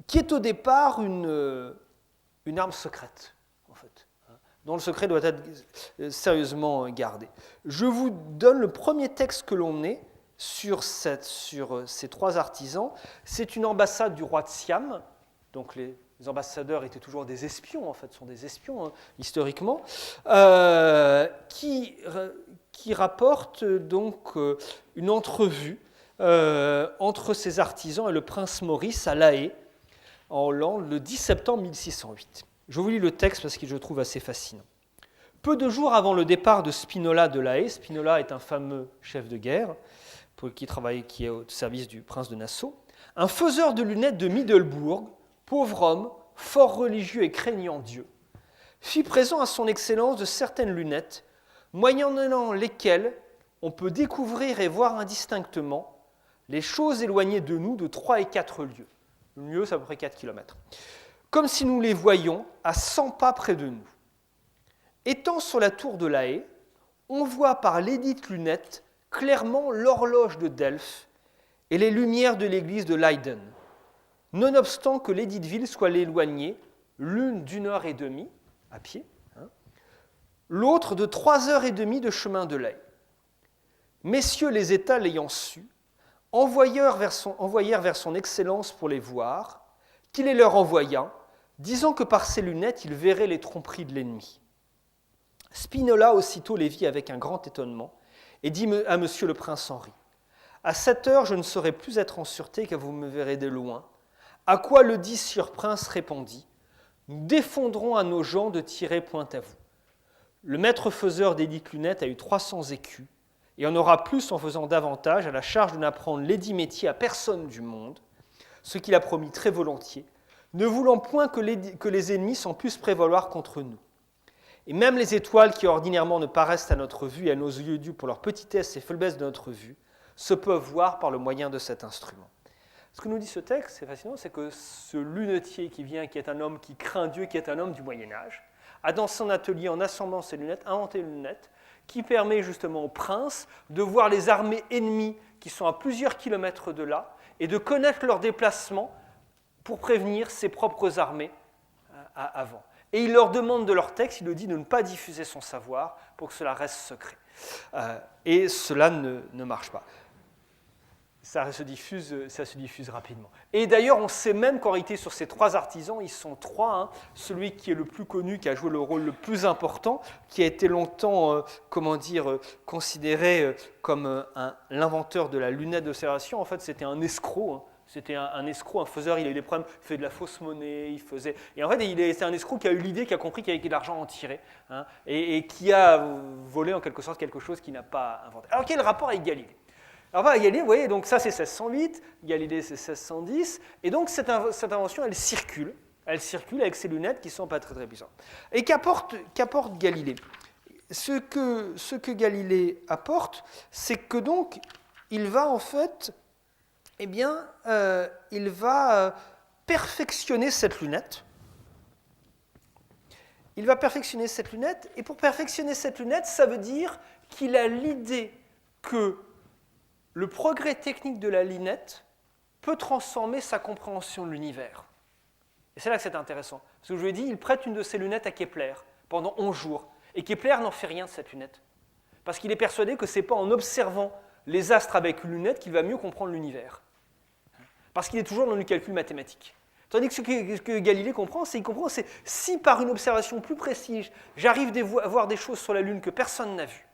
S1: qui est au départ une arme secrète, en fait, dont le secret doit être sérieusement gardé. Je vous donne le premier texte que l'on ait sur ces trois artisans. C'est une ambassade du roi de Siam, donc les ambassadeurs étaient toujours des espions, en fait, sont des espions, historiquement, qui rapporte donc une entrevue entre ces artisans et le prince Maurice à La Haye, en Hollande, le 10 septembre 1608. Je vous lis le texte parce que je le trouve assez fascinant. Peu de jours avant le départ de Spinola de La Haye, Spinola est un fameux chef de guerre qui est au service du prince de Nassau, un faiseur de lunettes de Middelbourg, pauvre homme, fort religieux et craignant Dieu, fit présent à son excellence de certaines lunettes, moyennant lesquelles on peut découvrir et voir indistinctement les choses éloignées de nous de 3 et 4 lieues. Le mieux, c'est à peu près 4 km. Comme si nous les voyions à 100 pas près de nous. Étant sur la tour de La Haye, on voit par l'édite lunette clairement l'horloge de Delphes et les lumières de l'église de Leyden, nonobstant que l'édite ville soit éloignée, l'une d'1h30 à pied, l'autre de 3h30 de chemin de La Haye. Messieurs les États l'ayant su, envoyèrent vers son excellence pour les voir, qu'il les leur envoya, disant que par ses lunettes, il verrait les tromperies de l'ennemi. Spinola aussitôt les vit avec un grand étonnement et dit à monsieur le prince Henri, « À 7 heures, je ne saurai plus être en sûreté car vous me verrez de loin. » À quoi le dit sieur prince répondit, « Nous défendrons à nos gens de tirer point à vous. Le maître faiseur d'édites lunettes a eu 300 écus, et en aura plus en faisant davantage à la charge de n'apprendre l'édit métier à personne du monde, ce qu'il a promis très volontiers, ne voulant point que les ennemis s'en puissent prévaloir contre nous. Et même les étoiles qui ordinairement ne paraissent à notre vue et à nos yeux dus pour leur petitesse et faiblesse de notre vue, se peuvent voir par le moyen de cet instrument. » Ce que nous dit ce texte, c'est fascinant, c'est que ce lunetier qui vient, qui est un homme qui craint Dieu, qui est un homme du Moyen-Âge, a dans son atelier, en assemblant ses lunettes, inventé une lunette qui permet justement au prince de voir les armées ennemies qui sont à plusieurs kilomètres de là et de connaître leur déplacement pour prévenir ses propres armées avant. Et il leur demande de leur texte, il leur dit de ne pas diffuser son savoir pour que cela reste secret. Et cela ne marche pas. Ça se diffuse rapidement. Et d'ailleurs, on sait même qu'en réalité, sur ces trois artisans, ils sont trois. Celui qui est le plus connu, qui a joué le rôle le plus important, qui a été longtemps, considéré comme l'inventeur de la lunette d'observation. En fait, c'était un escroc. C'était un escroc, un faiseur, il a eu des problèmes, il faisait de la fausse monnaie, Et en fait, c'est un escroc qui a eu l'idée, qui a compris qu'il y avait de l'argent à en tirer, hein, et qui a volé en quelque sorte quelque chose qu'il n'a pas inventé. Alors quel est le rapport avec Galilée? Alors Galilée, vous voyez, donc ça c'est 1608, Galilée c'est 1610, et donc cette invention, elle circule avec ses lunettes qui ne sont pas très très puissantes. Et qu'apporte Galilée? Ce que Galilée apporte, c'est que donc, il va en fait, il va perfectionner cette lunette. Il va perfectionner cette lunette, et pour perfectionner cette lunette, ça veut dire qu'il a l'idée que le progrès technique de la lunette peut transformer sa compréhension de l'univers. Et c'est là que c'est intéressant. Parce que je vous ai dit, il prête une de ses lunettes à Kepler pendant 11 jours. Et Kepler n'en fait rien de cette lunette. Parce qu'il est persuadé que ce n'est pas en observant les astres avec une lunette qu'il va mieux comprendre l'univers. Parce qu'il est toujours dans le calcul mathématique. Tandis que ce que Galilée comprend, c'est si par une observation plus précise, j'arrive à voir des choses sur la Lune que personne n'a vues,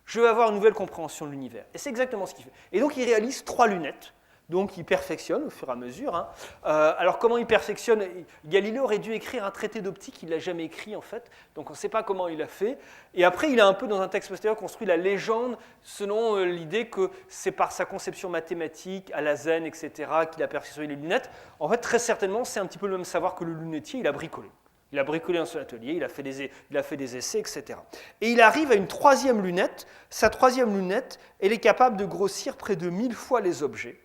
S1: je vais avoir une nouvelle compréhension de l'univers. Et c'est exactement ce qu'il fait. Et donc il réalise 3 lunettes. Donc il perfectionne au fur et à mesure. Hein. Alors comment il perfectionne? Galilée aurait dû écrire un traité d'optique, il ne l'a jamais écrit en fait, donc on ne sait pas comment il a fait. Et après il a un peu dans un texte postérieur construit la légende selon l'idée que c'est par sa conception mathématique, à la zen, etc., qu'il a perfectionné les lunettes. En fait très certainement c'est un petit peu le même savoir que le lunetier, il a bricolé. Il a bricolé dans son atelier, il a fait des essais, etc. Et il arrive à une 3e lunette. Sa 3e lunette, elle est capable de grossir près de 1000 fois les objets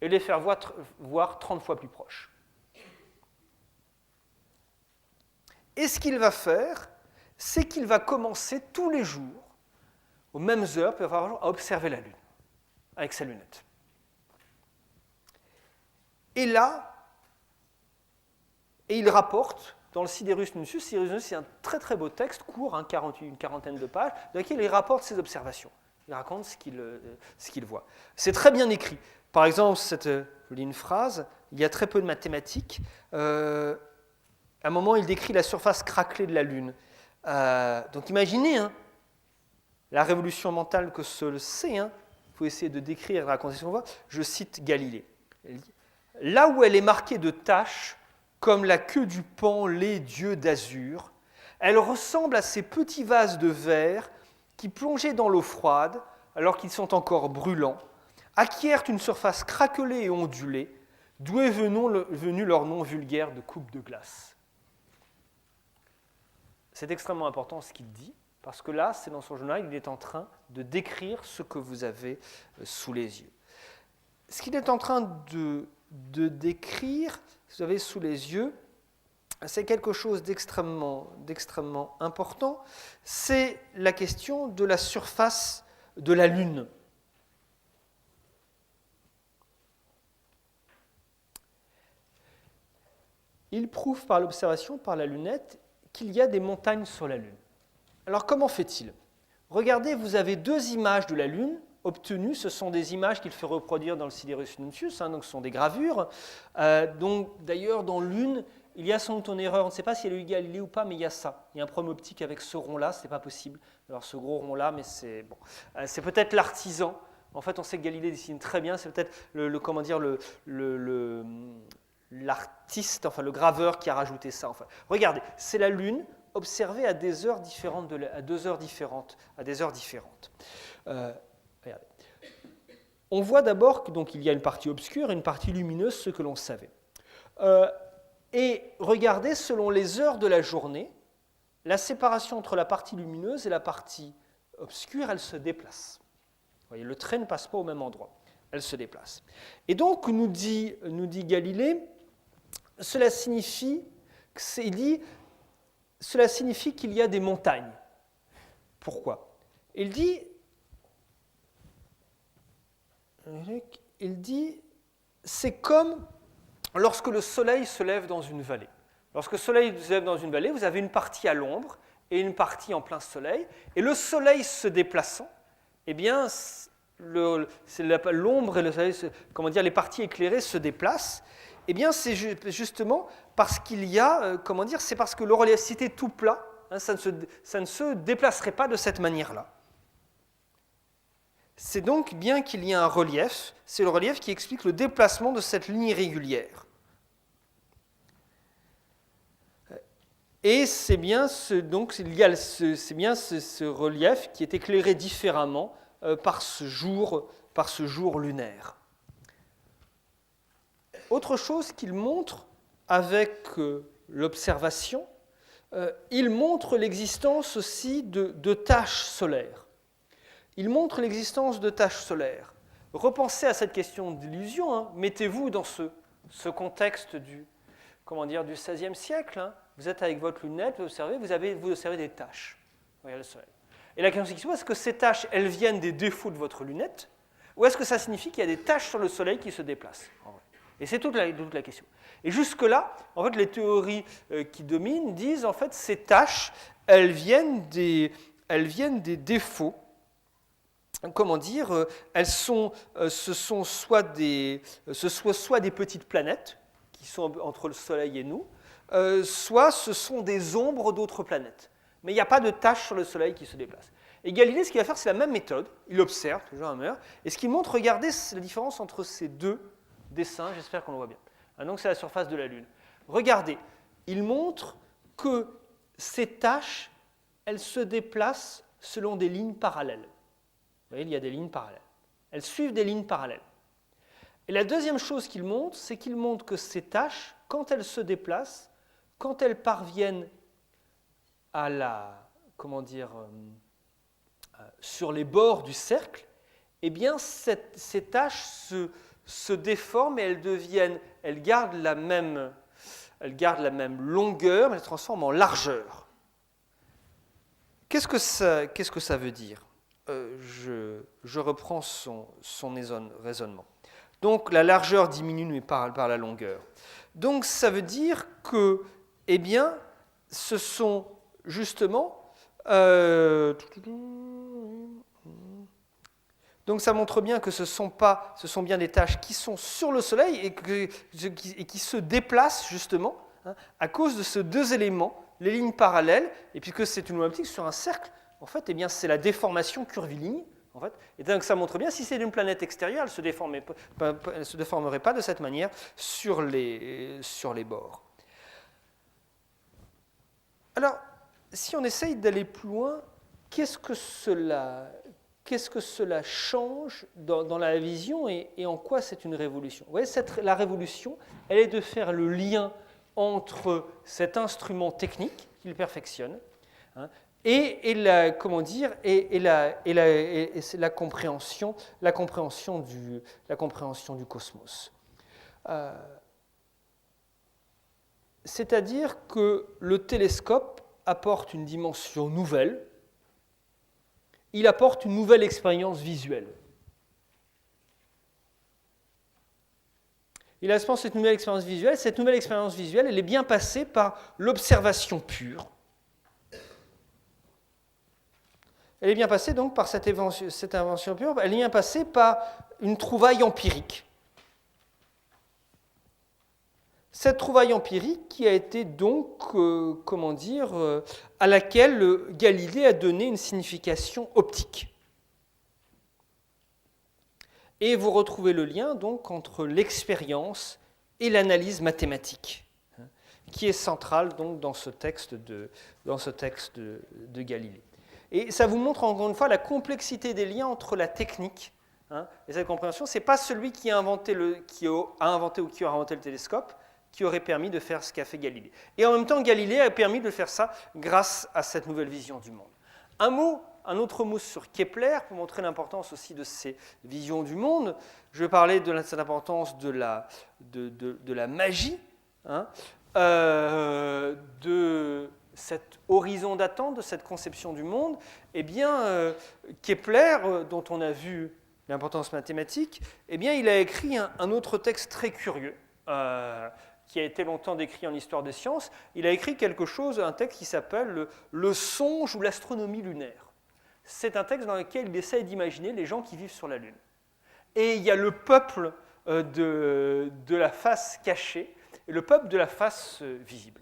S1: et les faire voir 30 fois plus proches. Et ce qu'il va faire, c'est qu'il va commencer tous les jours, aux mêmes heures, à observer la Lune, avec sa lunette. Et là, il rapporte, dans le Siderus Nuncius, c'est un très très beau texte, court, hein, une quarantaine de pages, dans lequel il rapporte ses observations. Il raconte ce qu'il voit. C'est très bien écrit. Par exemple, je lis une phrase, il y a très peu de mathématiques. À un moment, il décrit la surface craquelée de la Lune. Donc imaginez la révolution mentale que c'est. Il faut essayer de décrire et de raconter ce qu'on voit. Je cite Galilée. Elle dit, là où elle est marquée de taches, comme la queue du paon laid dieu d'azur, elle ressemble à ces petits vases de verre qui, plongés dans l'eau froide, alors qu'ils sont encore brûlants, acquièrent une surface craquelée et ondulée, d'où est venu leur nom vulgaire de coupe de glace. C'est extrêmement important ce qu'il dit, parce que là, c'est dans son journal, il est en train de décrire ce que vous avez sous les yeux. Ce qu'il est en train de décrire, ce que vous avez sous les yeux, c'est quelque chose d'extrêmement important, c'est la question de la surface de la Lune. Il prouve par l'observation, par la lunette, qu'il y a des montagnes sur la Lune. Alors comment fait-il? Regardez, vous avez 2 images de la Lune obtenues. Ce sont des images qu'il fait reproduire dans le Siderus Nuncius, donc ce sont des gravures. Donc d'ailleurs, dans Lune, il y a sans doute une erreur. On ne sait pas si elle a eu Galilée ou pas, mais il y a ça. Il y a un problème optique avec ce rond-là, ce n'est pas possible. Alors ce gros rond-là, mais c'est bon. C'est peut-être l'artisan. En fait, on sait que Galilée dessine très bien. C'est peut-être l'artiste, enfin le graveur qui a rajouté ça. Enfin, regardez, c'est la Lune observée à des heures différentes, à des heures différentes. Regardez. On voit d'abord qu'il y a une partie obscure et une partie lumineuse, ce que l'on savait. Et regardez, selon les heures de la journée, la séparation entre la partie lumineuse et la partie obscure, elle se déplace. Vous voyez, le trait ne passe pas au même endroit, elle se déplace. Et donc, nous dit Galilée, cela signifie qu'il y a des montagnes. Pourquoi? Il dit, c'est comme lorsque le soleil se lève dans une vallée. Lorsque le soleil se lève dans une vallée, vous avez une partie à l'ombre et une partie en plein soleil. Et le soleil se déplaçant, eh bien, l'ombre et le soleil, les parties éclairées se déplacent. Eh bien, c'est justement parce qu'il y a, c'est parce que l'auréole, si c'était tout plat, ça ne se déplacerait pas de cette manière-là. c'est donc bien qu'il y ait un relief, c'est le relief qui explique le déplacement de cette ligne irrégulière. Et c'est bien ce relief qui est éclairé différemment par ce jour lunaire. Autre chose qu'il montre avec l'observation, il montre l'existence aussi de taches solaires. Il montre l'existence de taches solaires. Repensez à cette question d'illusion, hein. Mettez-vous dans ce contexte du XVIe siècle. Hein. Vous êtes avec votre lunette, vous observez des taches. Regardez le soleil. Et la question c'est est-ce que ces taches, elles viennent des défauts de votre lunette, ou est-ce que ça signifie qu'il y a des taches sur le soleil qui se déplacent en vrai. Et c'est toute la question. Et jusque-là, en fait, les théories qui dominent disent en fait ces taches, elles viennent des défauts. Comment dire, ce sont soit des petites planètes qui sont entre le Soleil et nous, soit ce sont des ombres d'autres planètes. Mais il n'y a pas de taches sur le Soleil qui se déplacent. Et Galilée, ce qu'il va faire, c'est la même méthode. Il observe, toujours un heure, et ce qu'il montre, regardez la différence entre ces deux dessins, j'espère qu'on le voit bien. Donc c'est la surface de la Lune. Regardez, il montre que ces taches, elles se déplacent selon des lignes parallèles. Vous voyez, il y a des lignes parallèles. Elles suivent des lignes parallèles. Et la deuxième chose qu'il montre, c'est qu'il montre que ces taches, quand elles se déplacent, quand elles parviennent sur les bords du cercle, eh bien, ces taches se déforment et elles gardent la même longueur, mais elles se transforment en largeur. Qu'est-ce que ça veut dire ? Je reprends son raisonnement. Donc la largeur diminue par la longueur. Donc ça veut dire que, eh bien, ce sont justement... donc ça montre bien que ce sont bien des taches qui sont sur le Soleil et qui se déplacent justement à cause de ces deux éléments, les lignes parallèles, et puisque c'est une optique sur un cercle, en fait, eh bien, c'est la déformation curviligne. En fait. Et donc ça montre bien, si c'est une planète extérieure, elle ne se déformerait pas de cette manière sur les bords. Alors, si on essaye d'aller plus loin, qu'est-ce que cela change dans la vision et en quoi c'est une révolution ? Vous voyez, la révolution, elle est de faire le lien entre cet instrument technique qu'il perfectionne, et la compréhension du cosmos. C'est-à-dire que le télescope apporte une dimension nouvelle, il apporte une nouvelle expérience visuelle. Il apporte cette nouvelle expérience visuelle. Cette nouvelle expérience visuelle, elle est bien passée par l'observation pure. Elle est bien passée donc par cette invention pure, elle est bien passée par une trouvaille empirique. Cette trouvaille empirique qui a été donc, à laquelle Galilée a donné une signification optique. Et vous retrouvez le lien donc entre l'expérience et l'analyse mathématique, qui est centrale donc dans ce texte de Galilée. Et ça vous montre encore une fois la complexité des liens entre la technique et cette compréhension. Ce n'est pas celui qui a inventé ou qui aura inventé le télescope qui aurait permis de faire ce qu'a fait Galilée. Et en même temps, Galilée a permis de faire ça grâce à cette nouvelle vision du monde. Un autre mot sur Kepler, pour montrer l'importance aussi de ces visions du monde. Je vais parler de cette importance de la magie, de cet horizon d'attente, de cette conception du monde. Eh bien, Kepler, dont on a vu l'importance mathématique, eh bien, il a écrit un autre texte très curieux, qui a été longtemps décrit en histoire des sciences. Il a écrit un texte qui s'appelle « Le songe ou l'astronomie lunaire ». C'est un texte dans lequel il essaye d'imaginer les gens qui vivent sur la Lune. Et il y a le peuple de la face cachée et le peuple de la face visible.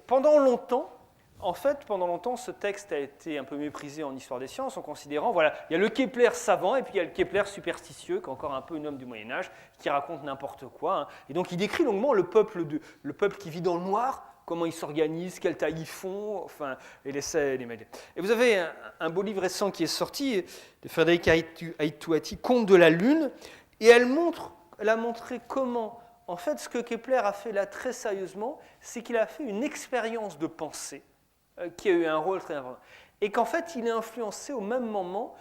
S1: Pendant longtemps, En fait, pendant longtemps, ce texte a été un peu méprisé en histoire des sciences en considérant, voilà, il y a le Kepler savant et puis il y a le Kepler superstitieux, qui est encore un peu un homme du Moyen-Âge, qui raconte n'importe quoi. Hein. Et donc il décrit longuement le peuple qui vit dans le noir, comment ils s'organisent, quelle taille ils font, enfin, et les mêler. Et vous avez un beau livre récent qui est sorti, de Frédéric Aitouati, Conte de la Lune, et elle a montré comment, en fait, ce que Kepler a fait là très sérieusement, c'est qu'il a fait une expérience de pensée qui a eu un rôle très important. Et qu'en fait, il est influencé au même moment,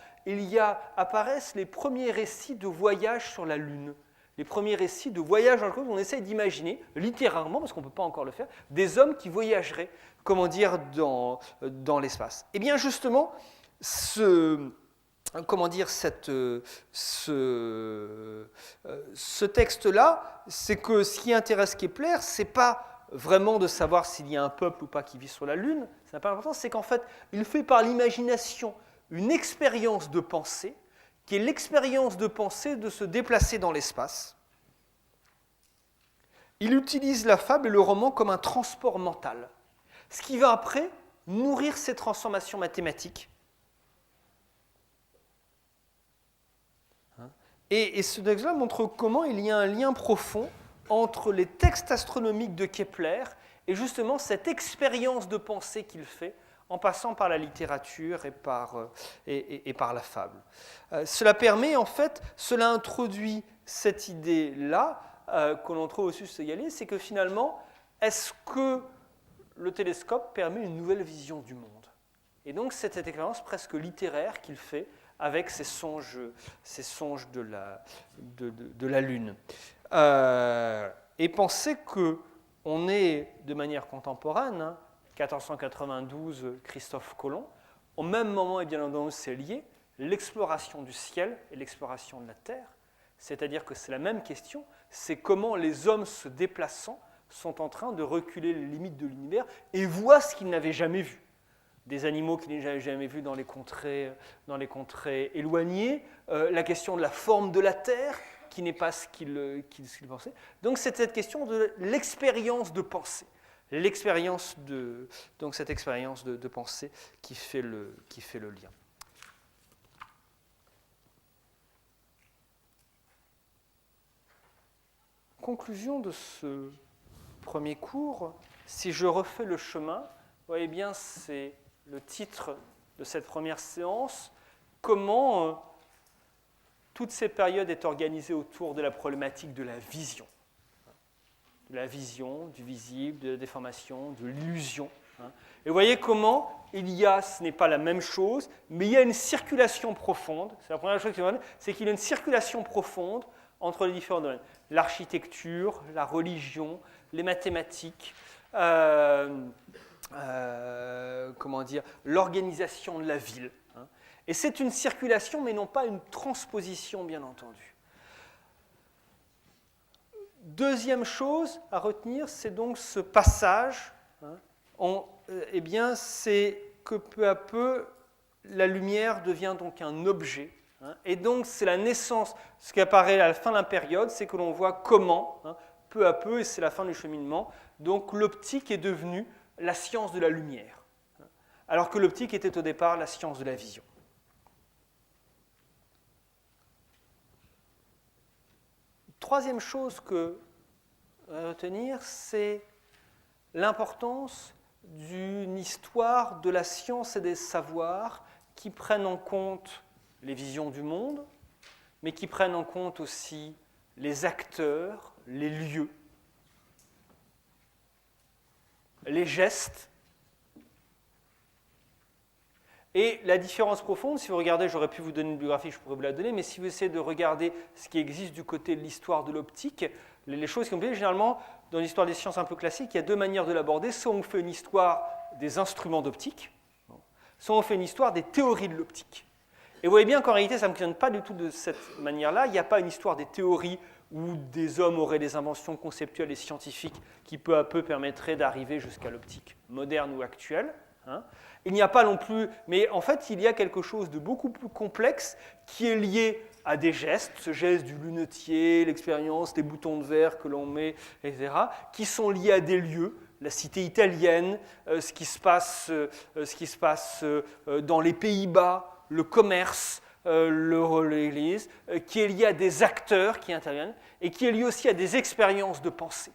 S1: apparaissent les premiers récits de voyage sur la Lune. Les premiers récits de voyage dans le cosmos, on essaye d'imaginer, littéralement, parce qu'on ne peut pas encore le faire, des hommes qui voyageraient, comment dire, dans l'espace. Et bien justement, ce texte-là, c'est que ce qui intéresse Kepler, c'est pas vraiment de savoir s'il y a un peuple ou pas qui vit sur la Lune, c'est pas important, c'est qu'en fait, il fait par l'imagination une expérience de pensée, qui est l'expérience de pensée de se déplacer dans l'espace. Il utilise la fable et le roman comme un transport mental, ce qui va après nourrir ces transformations mathématiques. Et ce texte-là montre comment il y a un lien profond entre les textes astronomiques de Kepler et justement cette expérience de pensée qu'il fait en passant par la littérature et par la fable. Cela introduit cette idée-là que l'on trouve au Susse égalé, c'est que finalement, est-ce que le télescope permet une nouvelle vision du monde? Et donc c'est cette expérience presque littéraire qu'il fait avec ses songes de la Lune. Et pensez qu'on est, de manière contemporaine, 1492, Christophe Colomb, au même moment, et bien entendu, c'est lié, l'exploration du ciel et l'exploration de la Terre, c'est-à-dire que c'est la même question, c'est comment les hommes se déplaçant sont en train de reculer les limites de l'univers et voient ce qu'ils n'avaient jamais vu. Des animaux qu'ils n'avaient jamais vus dans les contrées éloignées, la question de la forme de la Terre, qui n'est pas ce qu'ils pensaient. Donc c'est cette question de l'expérience de pensée. Donc cette expérience de pensée qui fait le lien. Conclusion de ce premier cours, si je refais le chemin, vous voyez bien, c'est le titre de cette première séance, comment toute cette période est organisée autour de la problématique de la vision. De la vision, du visible, de la déformation, de l'illusion. Et vous voyez comment ce n'est pas la même chose, mais il y a une circulation profonde. C'est la première chose que je vois, c'est qu'il y a une circulation profonde entre les différents domaines. L'architecture, la religion, les mathématiques, l'organisation de la ville. Et c'est une circulation, mais non pas une transposition, bien entendu. Deuxième chose à retenir, c'est donc ce passage. C'est que peu à peu, la lumière devient donc un objet. Et donc, c'est la naissance. Ce qui apparaît à la fin de la période, c'est que l'on voit comment, peu à peu, et c'est la fin du cheminement, donc l'optique est devenue la science de la lumière, alors que l'optique était au départ la science de la vision. Troisième chose à retenir, c'est l'importance d'une histoire de la science et des savoirs qui prennent en compte les visions du monde, mais qui prennent en compte aussi les acteurs, les lieux, les gestes. Et la différence profonde, si vous regardez, j'aurais pu vous donner une biographie, je pourrais vous la donner, mais si vous essayez de regarder ce qui existe du côté de l'histoire de l'optique, les choses qui ont été généralement, dans l'histoire des sciences un peu classiques, il y a deux manières de l'aborder. Soit on fait une histoire des instruments d'optique, soit on fait une histoire des théories de l'optique. Et vous voyez bien qu'en réalité, ça ne fonctionne pas du tout de cette manière-là. Il n'y a pas une histoire des théories où des hommes auraient des inventions conceptuelles et scientifiques qui peu à peu permettraient d'arriver jusqu'à l'optique moderne ou actuelle. Il n'y a pas non plus, mais en fait, il y a quelque chose de beaucoup plus complexe qui est lié à des gestes, ce geste du lunetier, l'expérience, les boutons de verre que l'on met, etc., qui sont liés à des lieux, la cité italienne, ce qui se passe dans les Pays-Bas, le commerce, l'Église, qui est lié à des acteurs qui interviennent et qui est lié aussi à des expériences de pensée.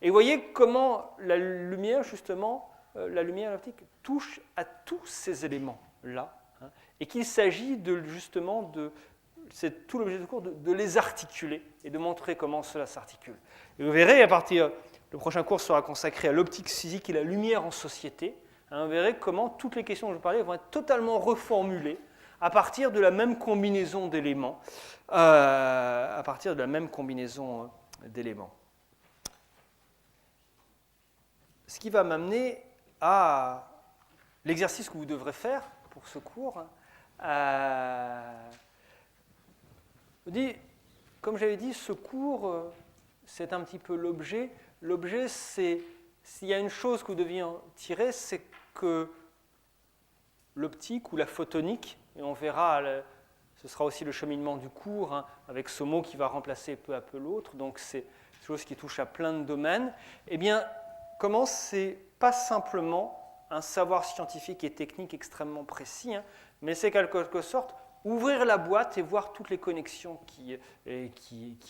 S1: Et vous voyez comment la lumière, justement, la lumière optique touche à tous ces éléments-là, et qu'il s'agit justement c'est tout l'objet du cours, de les articuler et de montrer comment cela s'articule. Et vous verrez, le prochain cours sera consacré à l'optique physique et la lumière en société. Vous verrez comment toutes les questions dont je parlais vont être totalement reformulées à partir de la même combinaison d'éléments. Ce qui va m'amener à l'exercice que vous devrez faire pour ce cours. Comme j'avais dit, ce cours, c'est un petit peu l'objet. L'objet, s'il y a une chose que vous deviez en tirer, c'est que l'optique ou la photonique, et on verra, ce sera aussi le cheminement du cours, avec ce mot qui va remplacer peu à peu l'autre, donc c'est une chose qui touche à plein de domaines, eh bien, comment c'est pas simplement un savoir scientifique et technique extrêmement précis, mais c'est quelque sorte ouvrir la boîte et voir toutes les connexions qui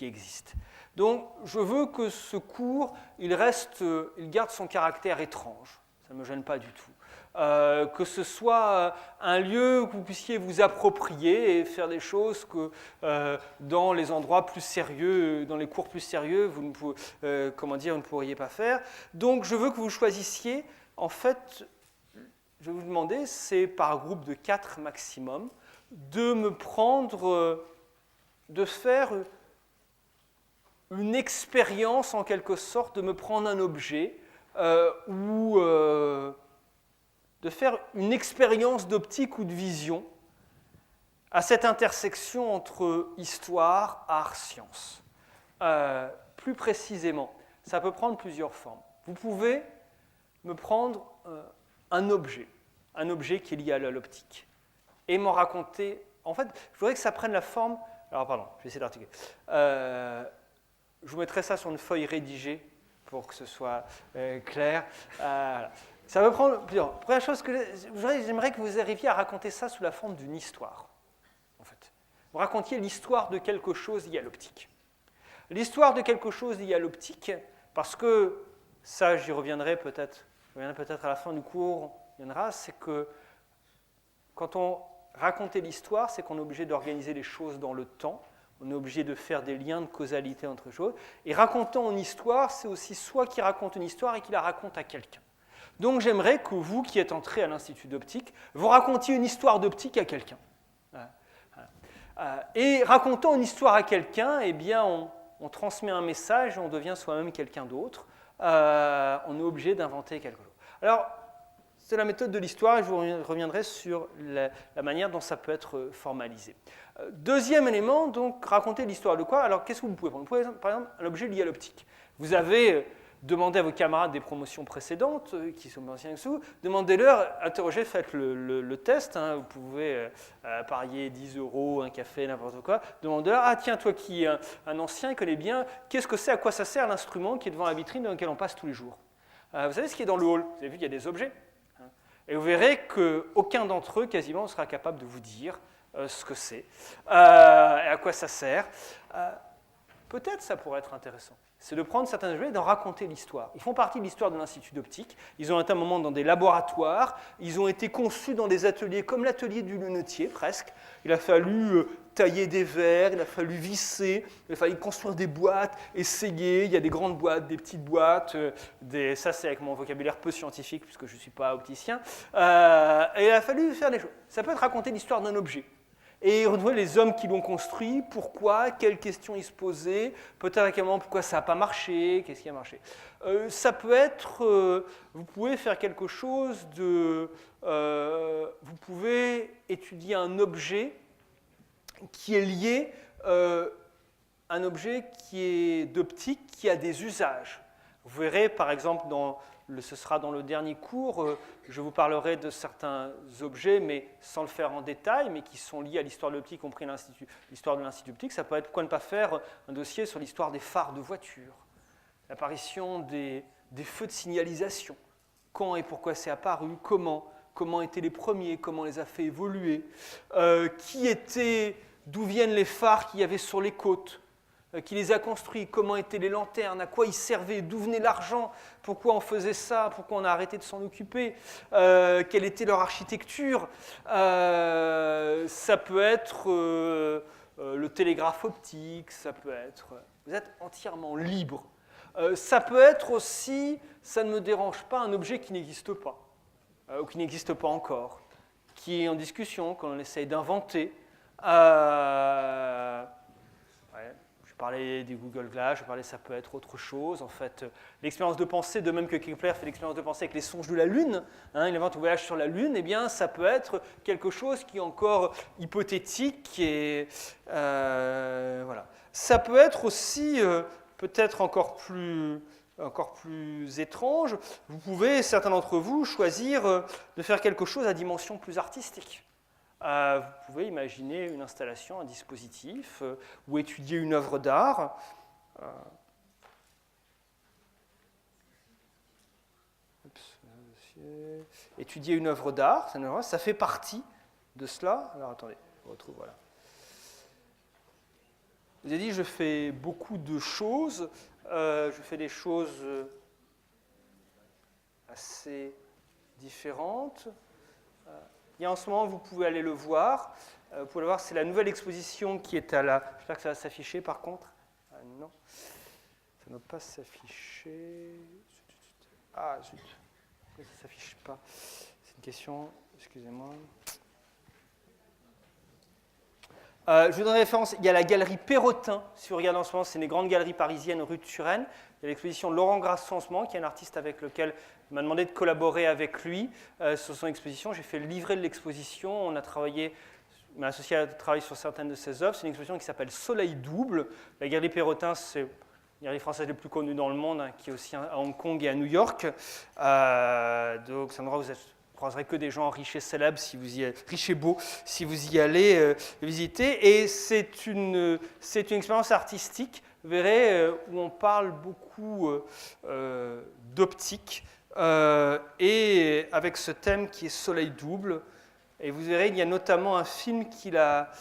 S1: existent. Donc, je veux que ce cours, il garde son caractère étrange. Ça ne me gêne pas du tout. Que ce soit un lieu où vous puissiez vous approprier et faire des choses que dans les endroits plus sérieux, dans les cours plus sérieux, vous ne pourriez pas faire. Donc, je veux que vous choisissiez, en fait, je vais vous demander, c'est par groupe de 4 maximum, de faire une expérience en quelque sorte, de me prendre un objet ou de faire une expérience d'optique ou de vision à cette intersection entre histoire, art, science. Plus précisément, ça peut prendre plusieurs formes. Vous pouvez me prendre un objet qui est lié à l'optique, et m'en raconter. En fait, je voudrais que ça prenne la forme. Alors, pardon, je vais essayer d'articuler. Je vous mettrai ça sur une feuille rédigée pour que ce soit clair. Voilà. Ça va prendre plusieurs. Première chose j'aimerais que vous arriviez à raconter ça sous la forme d'une histoire. En fait, vous racontiez l'histoire de quelque chose lié à l'optique. L'histoire de quelque chose lié à l'optique, parce que ça, j'y reviendrai peut-être à la fin du cours. C'est que quand on racontait l'histoire, c'est qu'on est obligé d'organiser les choses dans le temps, on est obligé de faire des liens de causalité entre choses. Et racontant une histoire, c'est aussi soi qui raconte une histoire et qui la raconte à quelqu'un. Donc j'aimerais que vous, qui êtes entrés à l'Institut d'optique, vous racontiez une histoire d'optique à quelqu'un. Et racontant une histoire à quelqu'un, eh bien, on transmet un message et on devient soi-même quelqu'un d'autre. On est obligé d'inventer quelque chose. Alors, c'est la méthode de l'histoire et je vous reviendrai sur la manière dont ça peut être formalisé. Deuxième élément, donc, raconter l'histoire de quoi? Alors, qu'est-ce que vous pouvez prendre? Vous pouvez, par exemple, un objet lié à l'optique. Vous avez demandé à vos camarades des promotions précédentes, qui sont anciens que vous, demandez-leur, interrogez, faites le test, vous pouvez parier 10 €, un café, n'importe quoi, demandez-leur, ah tiens, toi qui es un ancien, il connaît bien, qu'est-ce que c'est, à quoi ça sert l'instrument qui est devant la vitrine dans lequel on passe tous les jours? Vous savez ce qui est dans le hall? Vous avez vu qu'il y a des objets? Et vous verrez qu'aucun d'entre eux, quasiment, ne sera capable de vous dire ce que c'est et à quoi ça sert. Peut-être ça pourrait être intéressant. C'est de prendre certains objets et d'en raconter l'histoire. Ils font partie de l'histoire de l'Institut d'optique. Ils ont été à un moment dans des laboratoires. Ils ont été conçus dans des ateliers comme l'atelier du lunetier, presque. Il a fallu tailler des verres, il a fallu visser, il a fallu construire des boîtes, essayer. Il y a des grandes boîtes, des petites boîtes. Ça, c'est avec mon vocabulaire peu scientifique, puisque je ne suis pas opticien. Et il a fallu faire des choses. Ça peut être raconter l'histoire d'un objet. Et on voit les hommes qui l'ont construit, pourquoi, quelles questions ils se posaient, peut-être également pourquoi ça n'a pas marché, qu'est-ce qui a marché. Ça peut être, vous pouvez faire quelque chose vous pouvez étudier un objet qui est lié, un objet qui est d'optique, qui a des usages. Vous verrez par exemple, ce sera dans le dernier cours, je vous parlerai de certains objets, mais sans le faire en détail, mais qui sont liés à l'histoire de l'optique, y compris l'histoire de l'Institut d'optique. Ça peut être, pourquoi ne pas faire un dossier sur l'histoire des phares de voiture, l'apparition des des feux de signalisation. Quand et pourquoi c'est apparu, comment étaient les premiers, comment on les a fait évoluer, d'où viennent les phares qu'il y avait sur les côtes, qui les a construits, comment étaient les lanternes, à quoi ils servaient, d'où venait l'argent, pourquoi on faisait ça, pourquoi on a arrêté de s'en occuper, quelle était leur architecture. Ça peut être le télégraphe optique, ça peut être... Vous êtes entièrement libre. Ça peut être aussi, ça ne me dérange pas, un objet qui n'existe pas, ou qui n'existe pas encore, qui est en discussion, qu'on essaye d'inventer. Je parlais des Google Glass, ça peut être autre chose. En fait, l'expérience de pensée, de même que Kepler fait l'expérience de pensée avec les songes de la Lune, il invente un voyage sur la Lune, eh bien, ça peut être quelque chose qui est encore hypothétique. Et, voilà. Ça peut être aussi, peut-être encore plus étrange, vous pouvez, certains d'entre vous, choisir de faire quelque chose à dimension plus artistique. Vous pouvez imaginer une installation, un dispositif, ou étudier une œuvre d'art. Étudier une œuvre d'art, ça fait partie de cela. Alors attendez, je retrouve, voilà. Je vous ai dit, je fais beaucoup de choses. Je fais des choses assez différentes. Il y a en ce moment, vous pouvez aller le voir. Vous pouvez le voir, c'est la nouvelle exposition qui est à la... J'espère que ça va s'afficher par contre. Non, ça ne va pas s'afficher. Ah, zut. Pourquoi ça ne s'affiche pas? C'est une question, excusez-moi. Je vous donne référence, il y a la galerie Perrotin, si vous regardez en ce moment, c'est une des grandes galeries parisiennes rue de Turenne. Il y a l'exposition Laurent Grasson en ce moment, qui est un artiste avec lequel il m'a demandé de collaborer avec lui sur son exposition. J'ai fait le livret de l'exposition, on a travaillé, mon associé a travaillé sur certaines de ses œuvres. C'est une exposition qui s'appelle Soleil double. La galerie Perrotin, c'est la galerie française la plus connue dans le monde, qui est aussi à Hong Kong et à New York. Donc c'est un endroit où vous croiserez que des gens riches et célèbres, riches et beaux, si vous y allez visiter. Et c'est une expérience artistique, vous verrez, où on parle beaucoup d'optique, et avec ce thème qui est Soleil double. Et vous verrez, il y a notamment un film qu'il a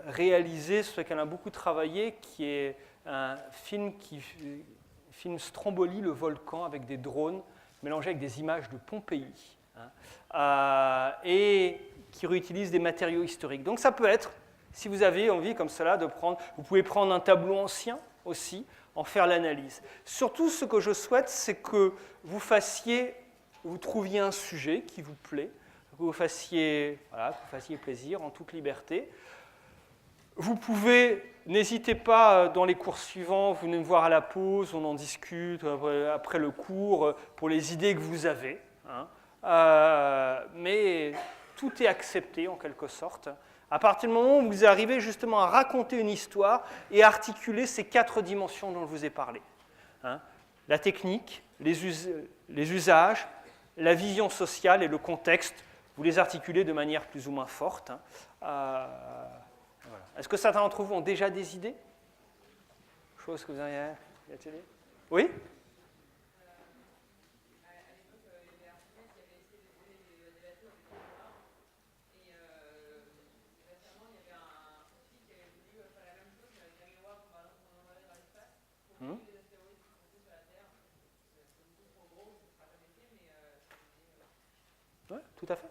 S1: réalisé, sur lequel on a beaucoup travaillé, qui est un film qui filme Stromboli, le volcan, avec des drones, mélangés avec des images de Pompéi. Et qui réutilise des matériaux historiques. Donc ça peut être, si vous avez envie comme cela de prendre, vous pouvez prendre un tableau ancien aussi, en faire l'analyse. Surtout ce que je souhaite, c'est que vous trouviez un sujet qui vous plaît, que vous fassiez plaisir en toute liberté. Vous pouvez, n'hésitez pas dans les cours suivants, vous venez me voir à la pause, on en discute après le cours pour les idées que vous avez. Mais tout est accepté en quelque sorte. À partir du moment où vous arrivez justement à raconter une histoire et à articuler ces 4 dimensions dont je vous ai parlé. La technique, les usages, la vision sociale et le contexte, vous les articulez de manière plus ou moins forte. Voilà. Est-ce que certains d'entre vous ont déjà des idées? Chose que vous avez... Oui? Oui, tout à fait.